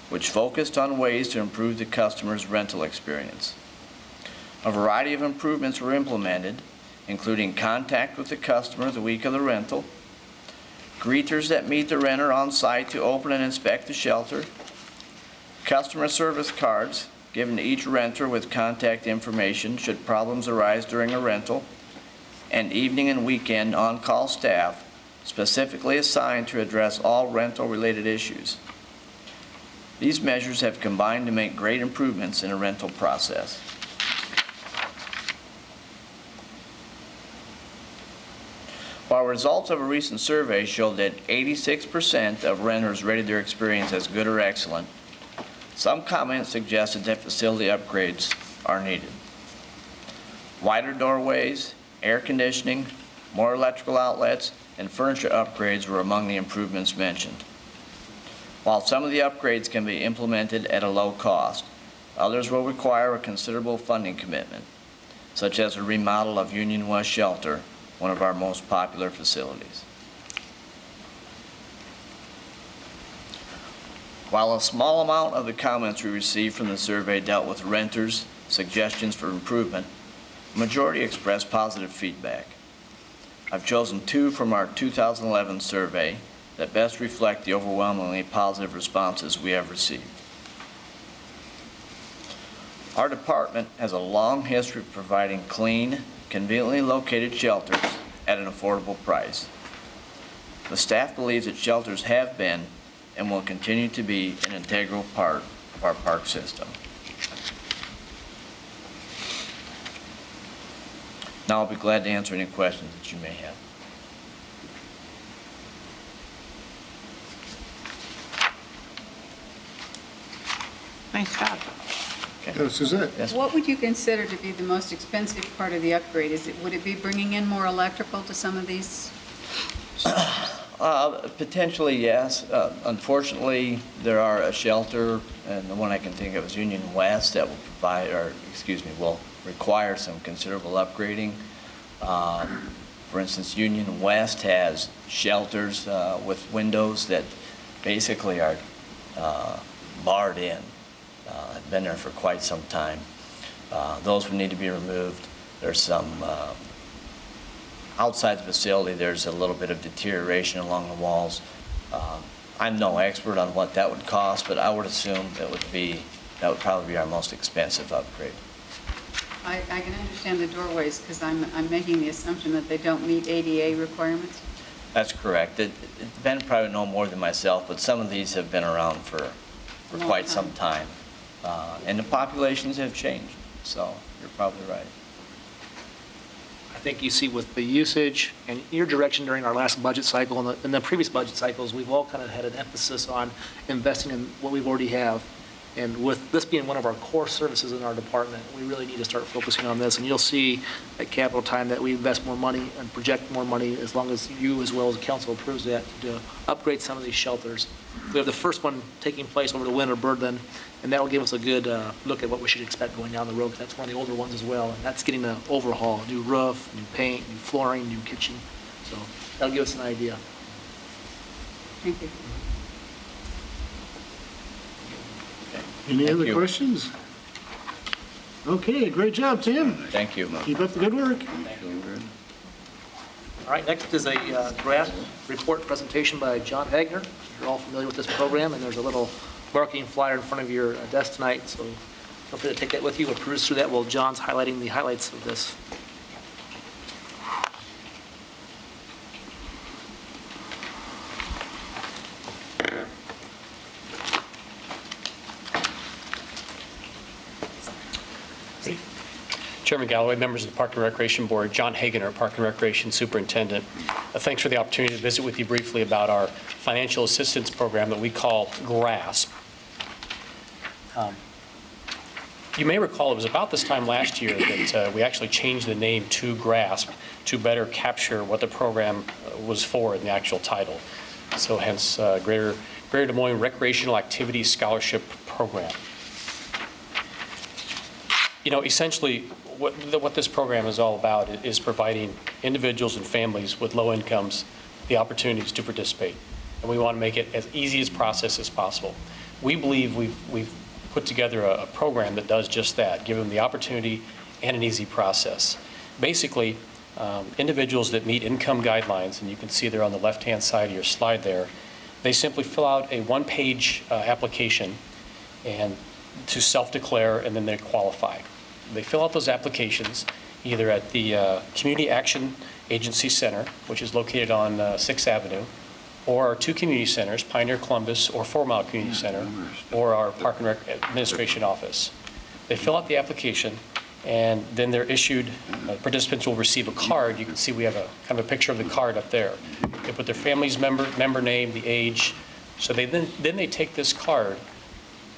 which focused on ways to improve the customer's rental experience. A variety of improvements were implemented, including contact with the customer the week of the rental, greeters that meet the renter on site to open and inspect the shelter, customer service cards given to each renter with contact information should problems arise during a rental, and evening and weekend on-call staff specifically assigned to address all rental-related issues. These measures have combined to make great improvements in the rental process. While results of a recent survey showed that 86% of renters rated their experience as good or excellent, some comments suggested that facility upgrades are needed. Wider doorways, air conditioning, more electrical outlets, and furniture upgrades were among the improvements mentioned. While some of the upgrades can be implemented at a low cost, others will require a considerable funding commitment, such as a remodel of Union West Shelter, one of our most popular facilities. While a small amount of the comments we received from the survey dealt with renters' suggestions for improvement, the majority expressed positive feedback. I've chosen 2 from our 2011 survey that best reflect the overwhelmingly positive responses we have received. Our department has a long history of providing clean, conveniently located shelters at an affordable price. The staff believes that shelters have been and will continue to be an integral part of our park system. Now I'll be glad to answer any questions that you may have. Nice job. This is it. Yes. What would you consider to be the most expensive part of the upgrade? Would it be bringing in more electrical to some of these? Potentially, yes. Unfortunately, there are a shelter, and the one I can think of is Union West, that will provide, or excuse me, will require some considerable upgrading. For instance, Union West has shelters with windows that basically are barred in. Have been there for quite some time. Those would need to be removed. There's some outside the facility, there's a little bit of deterioration along the walls. I'm no expert on what that would cost, but I would assume that would probably be our most expensive upgrade. I can understand the doorways because I'm making the assumption that they don't meet ADA requirements. That's correct. Ben probably know more than myself, but some of these have been around for Long quite time. some time. And the populations have changed, so you're probably right. I think you see with the usage and your direction during our last budget cycle and the previous budget cycles, we've all kind of had an emphasis on investing in what we already have. And with this being one of our core services in our department, we really need to start focusing on this. And you'll see at capital time that we invest more money and project more money as long as you as well as the council approves that to upgrade some of these shelters. We have the first one taking place over the winter Birdland, and that will give us a good look at what we should expect going down the road. 'Cause that's one of the older ones as well, and that's getting an overhaul, new roof, new paint, new flooring, new kitchen. So that'll give us an idea. Thank you. Any Thank other you. questions? Okay, great job, Tim. Thank you. Keep up the good work. All right, next is a draft report presentation by John Hagner. You're all familiar with this program, and there's a little marketing flyer in front of your desk tonight, so feel free to take that with you or peruse through that while John's highlighting the highlights of this. Chairman Galloway, members of the Park and Recreation Board, John Hagener, Park and Recreation Superintendent. Thanks for the opportunity to visit with you briefly about our financial assistance program that we call GRASP. You may recall it was about this time last year that we actually changed the name to GRASP to better capture what the program was for in the actual title. So hence Greater Des Moines Recreational Activity Scholarship Program. You know, essentially, what this program is all about is providing individuals and families with low incomes the opportunities to participate. And we want to make it as easy a process as possible. We believe we've put together a program that does just that, give them the opportunity and an easy process. Basically, individuals that meet income guidelines, and you can see there on the left-hand side of your slide there, they simply fill out a one-page application and to self-declare, and then they qualify. They fill out those applications either at the Community Action Agency Center, which is located on 6th Avenue, or our two community centers, Pioneer Columbus or 4 Mile Community Center, or our Park and Rec Administration Office. They fill out the application, and then they're issued, participants will receive a card. You can see we have a kind of a picture of the card up there. They put their family's member name, the age. So then they take this card,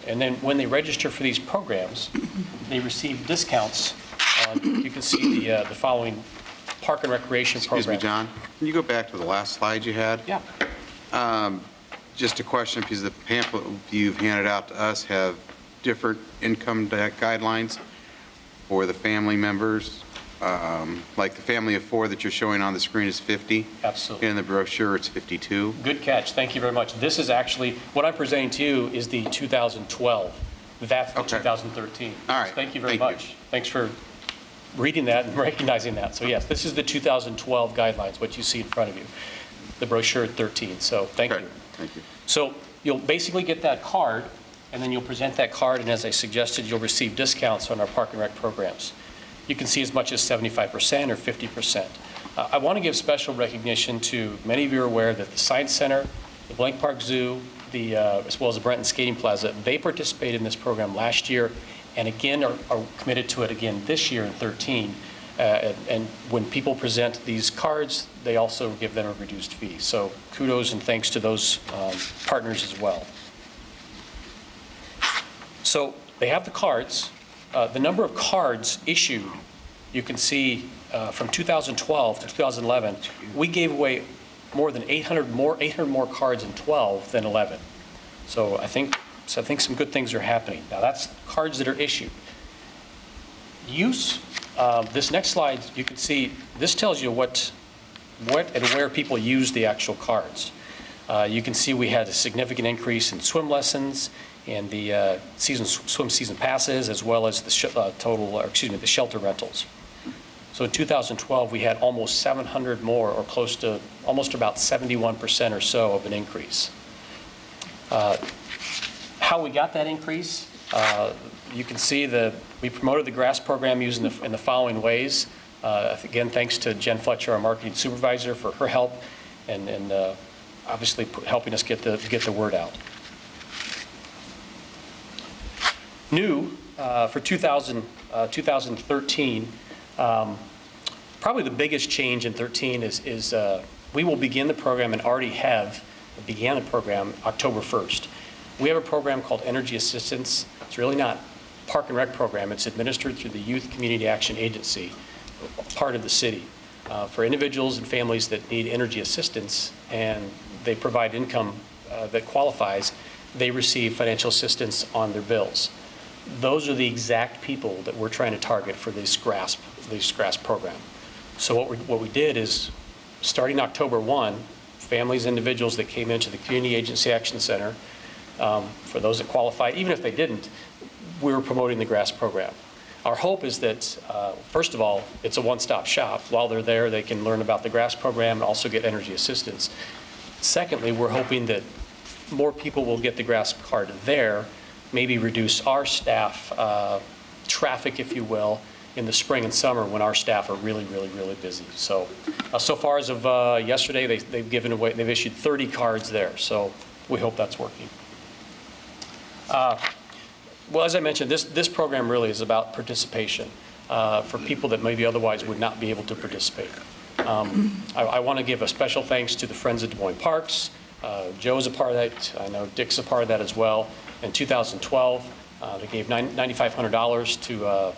and then when they register for these programs, they receive discounts on, you can see the following Park and Recreation program. Excuse me, John, can you go back to the last slide you had? Yeah. Just a question, because the pamphlet you've handed out to us have different income guidelines for the family members. Like the family of 4 that you're showing on the screen is 50. Absolutely. In the brochure, it's 52. Good catch. Thank you very much. This is actually, what I'm presenting to you is the 2012. That's the Okay. 2013. All right. Thank you very Thank you. much. Thanks for reading that and recognizing that. So yes, this is the 2012 guidelines, what you see in front of you. The brochure at 13. So thank Okay. you. Thank you. So you'll basically get that card, and then you'll present that card, and as I suggested, you'll receive discounts on our Park and Rec programs. You can see as much as 75% or 50%. I want to give special recognition to, many of you are aware that the Science Center, the Blank Park Zoo, as well as the Brenton Skating Plaza, they participated in this program last year, and again are committed to it again this year in 13. And when people present these cards, they also give them a reduced fee. So kudos and thanks to those partners as well. So they have the cards. The number of cards issued, you can see from 2012 to 2011, we gave away more than 800 more cards in 12 than 11. So I think some good things are happening. Now that's cards that are issued. Use, this next slide, you can see, this tells you what and where people use the actual cards. You can see we had a significant increase in swim lessons and the swim season passes, as well as the the shelter rentals. So in 2012, we had almost 700 more, or close to almost about 71% or so of an increase. How we got that increase, you can see we promoted the grass program in the following ways. Again, thanks to Jen Fletcher, our marketing supervisor, for her help and obviously helping us get the word out. New for 2013, probably the biggest change in 13 is we will begin the program and already began the program October 1st. We have a program called Energy Assistance. It's really not a Park and Rec program. It's administered through the Youth Community Action Agency, part of the city, for individuals and families that need energy assistance, and they provide income that qualifies. They receive financial assistance on their bills. Those are the exact people that we're trying to target for this GRASP program. So what we did is, starting October 1, families, individuals that came into the Community Agency Action Center, for those that qualified, even if they didn't, we were promoting the GRASP program. Our hope is that, first of all, it's a one-stop shop. While they're there, they can learn about the GRASP program and also get energy assistance. Secondly, we're hoping that more people will get the GRASP card there, maybe reduce our staff traffic, if you will, in the spring and summer when our staff are really, really, really busy. So, so far as of yesterday, they've issued 30 cards there. So we hope that's working. Well, as I mentioned, this program really is about participation for people that maybe otherwise would not be able to participate. I want to give a special thanks to the Friends of Des Moines Parks. Joe's a part of that. I know Dick's a part of that as well. In 2012, they gave $9,500 to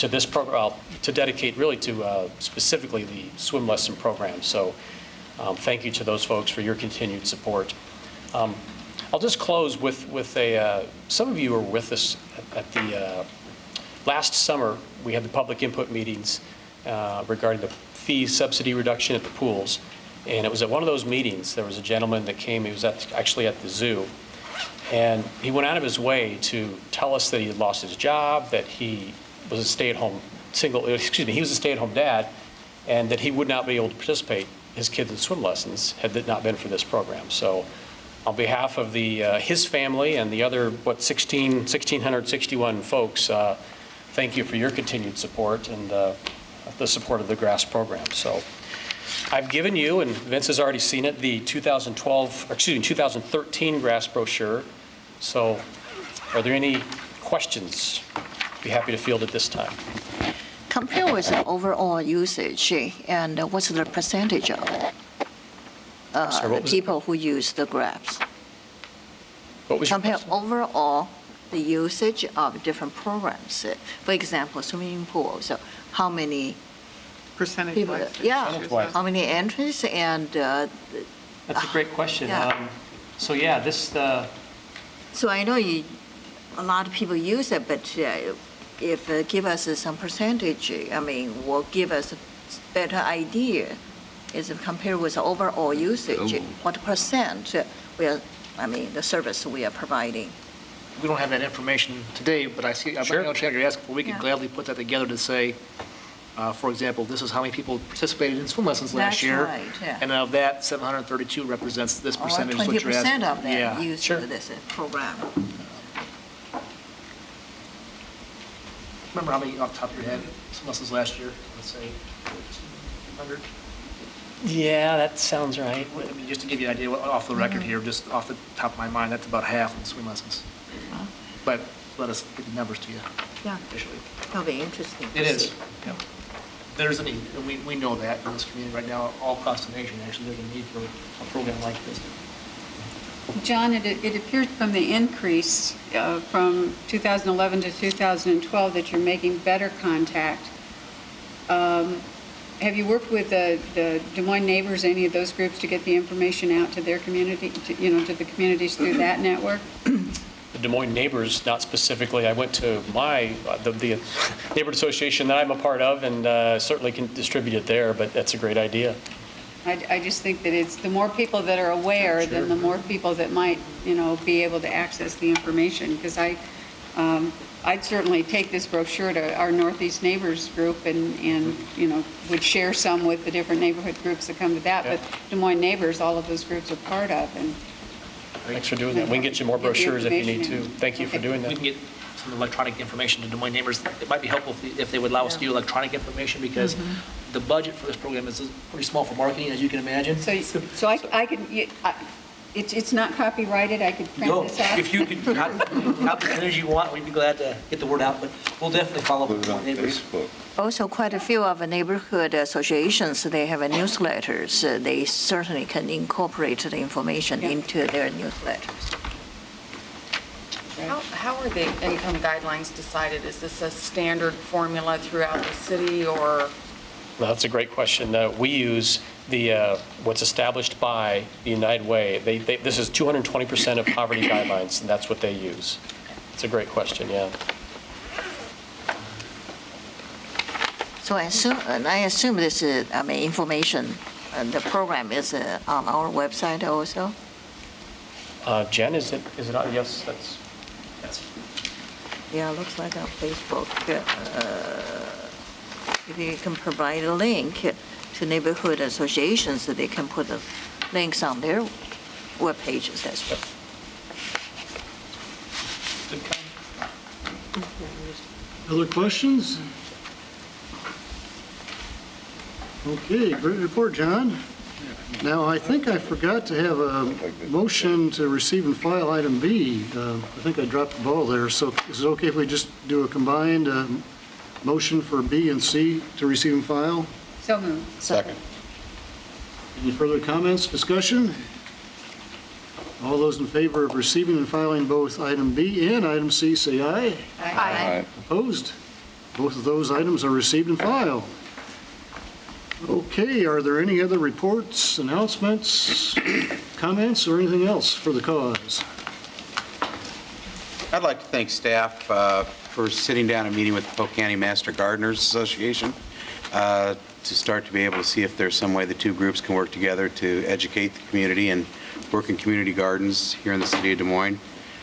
this program, to dedicate really to specifically the swim lesson program. So thank you to those folks for your continued support. I'll just close with some of you were with us at the last summer. We had the public input meetings regarding the fee subsidy reduction at the pools. And it was at one of those meetings, there was a gentleman that came, he was actually at the zoo. And he went out of his way to tell us that he had lost his job, that he was a stay-at-home he was a stay-at-home dad, and that he would not be able to participate, his kids in swim lessons, had it not been for this program. So on behalf of his family and the other, 1,661 folks, thank you for your continued support and the support of the GRASP program. So I've given you, and Vince has already seen it, the 2013 GRASP brochure. So are there any questions? Be happy to field at this time. Compare with the overall usage, and what's the percentage of it? Sorry, people who use the GRASP. What was your Compare question? overall the usage of different programs. For example, swimming pool. So how many Percentage people? wise. Yeah. Percentage-wise. How many entries and? That's a great question. Yeah. So yeah, this. So I know a lot of people use it, but if give us some percentage, I mean, will give us a better idea. Is compared with the overall usage, what percent the service we are providing. We don't have that information today, but I understand you're asking for. We can gladly put that together to say, for example, this is how many people participated in swim lessons last year. That's right, yeah. And of that, 732 represents this percentage. Or 20% of them Yeah, use sure. this program. Remember how many off the top of your head swim lessons last year? Let's say 100. Yeah, that sounds right. I mean, just to give you an idea, off the record here, just off the top of my mind, that's about half of the swim lessons. But let us get the numbers to you Yeah, officially. that'll be interesting. It to is. see. Yep. There's a need, and we know that in this community right now, all across the nation, actually, there's a need for a program like this. John, it appeared from the increase from 2011 to 2012 that you're making better contact. Have you worked with the Des Moines Neighbors, any of those groups, to get the information out to their community, to the communities through that network? The Des Moines Neighbors, not specifically. I went to the neighborhood association that I'm a part of, and certainly can distribute it there, but that's a great idea. I just think that it's the more people that are aware, then the more people that might, be able to access the information. Because I'd certainly take this brochure to our Northeast Neighbors group and would share some with the different neighborhood groups that come to that. Yeah. But Des Moines Neighbors, all of those groups are part of. And Thanks for doing that. We can get you more brochures if you need to. Thank you for doing that. We can get some electronic information to Des Moines Neighbors. It might be helpful if they would allow us to do electronic information, because the budget for this program is pretty small for marketing, as you can imagine. So I can, it's not copyrighted, I could print this out? If you could have the energy you want, we'd be glad to get the word out, but we'll definitely follow up with Des Moines Neighbors. Also, quite a few of the neighborhood associations, they have a newsletters. They certainly can incorporate the information into their newsletters. How are the income guidelines decided? Is this a standard formula throughout the city, or? Well, that's a great question. We use what's established by the United Way. This is 220% of poverty guidelines, and that's what they use. It's a great question, yeah. So I assume this information, the program is on our website also? Jen, is it on? Yes, that's. Yeah, looks like on Facebook. If you can provide a link to neighborhood associations, they can put the links on their web pages as well. Other questions? Okay, great report, John. Now, I think I forgot to have a motion to receive and file item B. I think I dropped the ball there, so is it okay if we just do a combined motion for B and C to receive and file? So moved. Second. Any further comments, discussion? All those in favor of receiving and filing both item B and item C, say aye. Aye. Opposed? Both of those items are received and filed. Okay, are there any other reports, announcements, comments, or anything else for the cause? I'd like to thank staff for sitting down and meeting with the Polk County Master Gardeners Association to start to be able to see if there's some way the two groups can work together to educate the community and work in community gardens here in the city of Des Moines.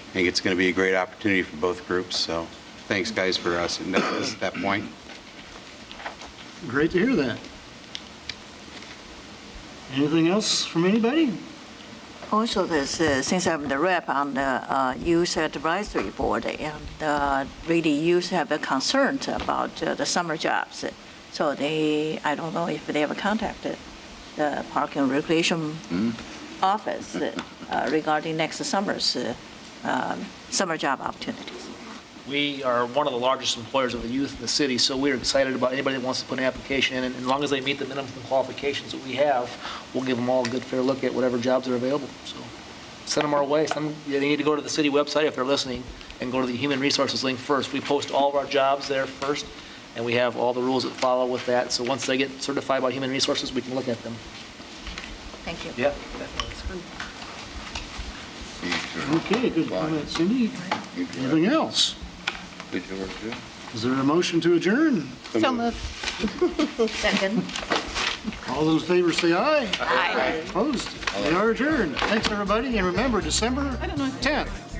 I think it's going to be a great opportunity for both groups, so thanks, guys, for us at that point. Great to hear that. Anything else from anybody? Also, since I'm the rep on the Youth Advisory Board, and really youth have a concern about the summer jobs. So I don't know if they ever contacted the Park and Recreation Office regarding next summer's summer job opportunities. We are one of the largest employers of the youth in the city, so we're excited about anybody that wants to put an application in. And as long as they meet the minimum qualifications that we have, we'll give them all a good, fair look at whatever jobs are available. So send them our way. They need to go to the city website if they're listening and go to the Human Resources link first. We post all of our jobs there first, and we have all the rules that follow with that. So once they get certified by Human Resources, we can look at them. Thank you. Yeah, definitely. Okay, good comment, Cindy. Anything else? Is there a motion to adjourn? So moved. Second. All those in favor say aye. Aye. Opposed? We are adjourned. Thanks, everybody, and remember, December 10th.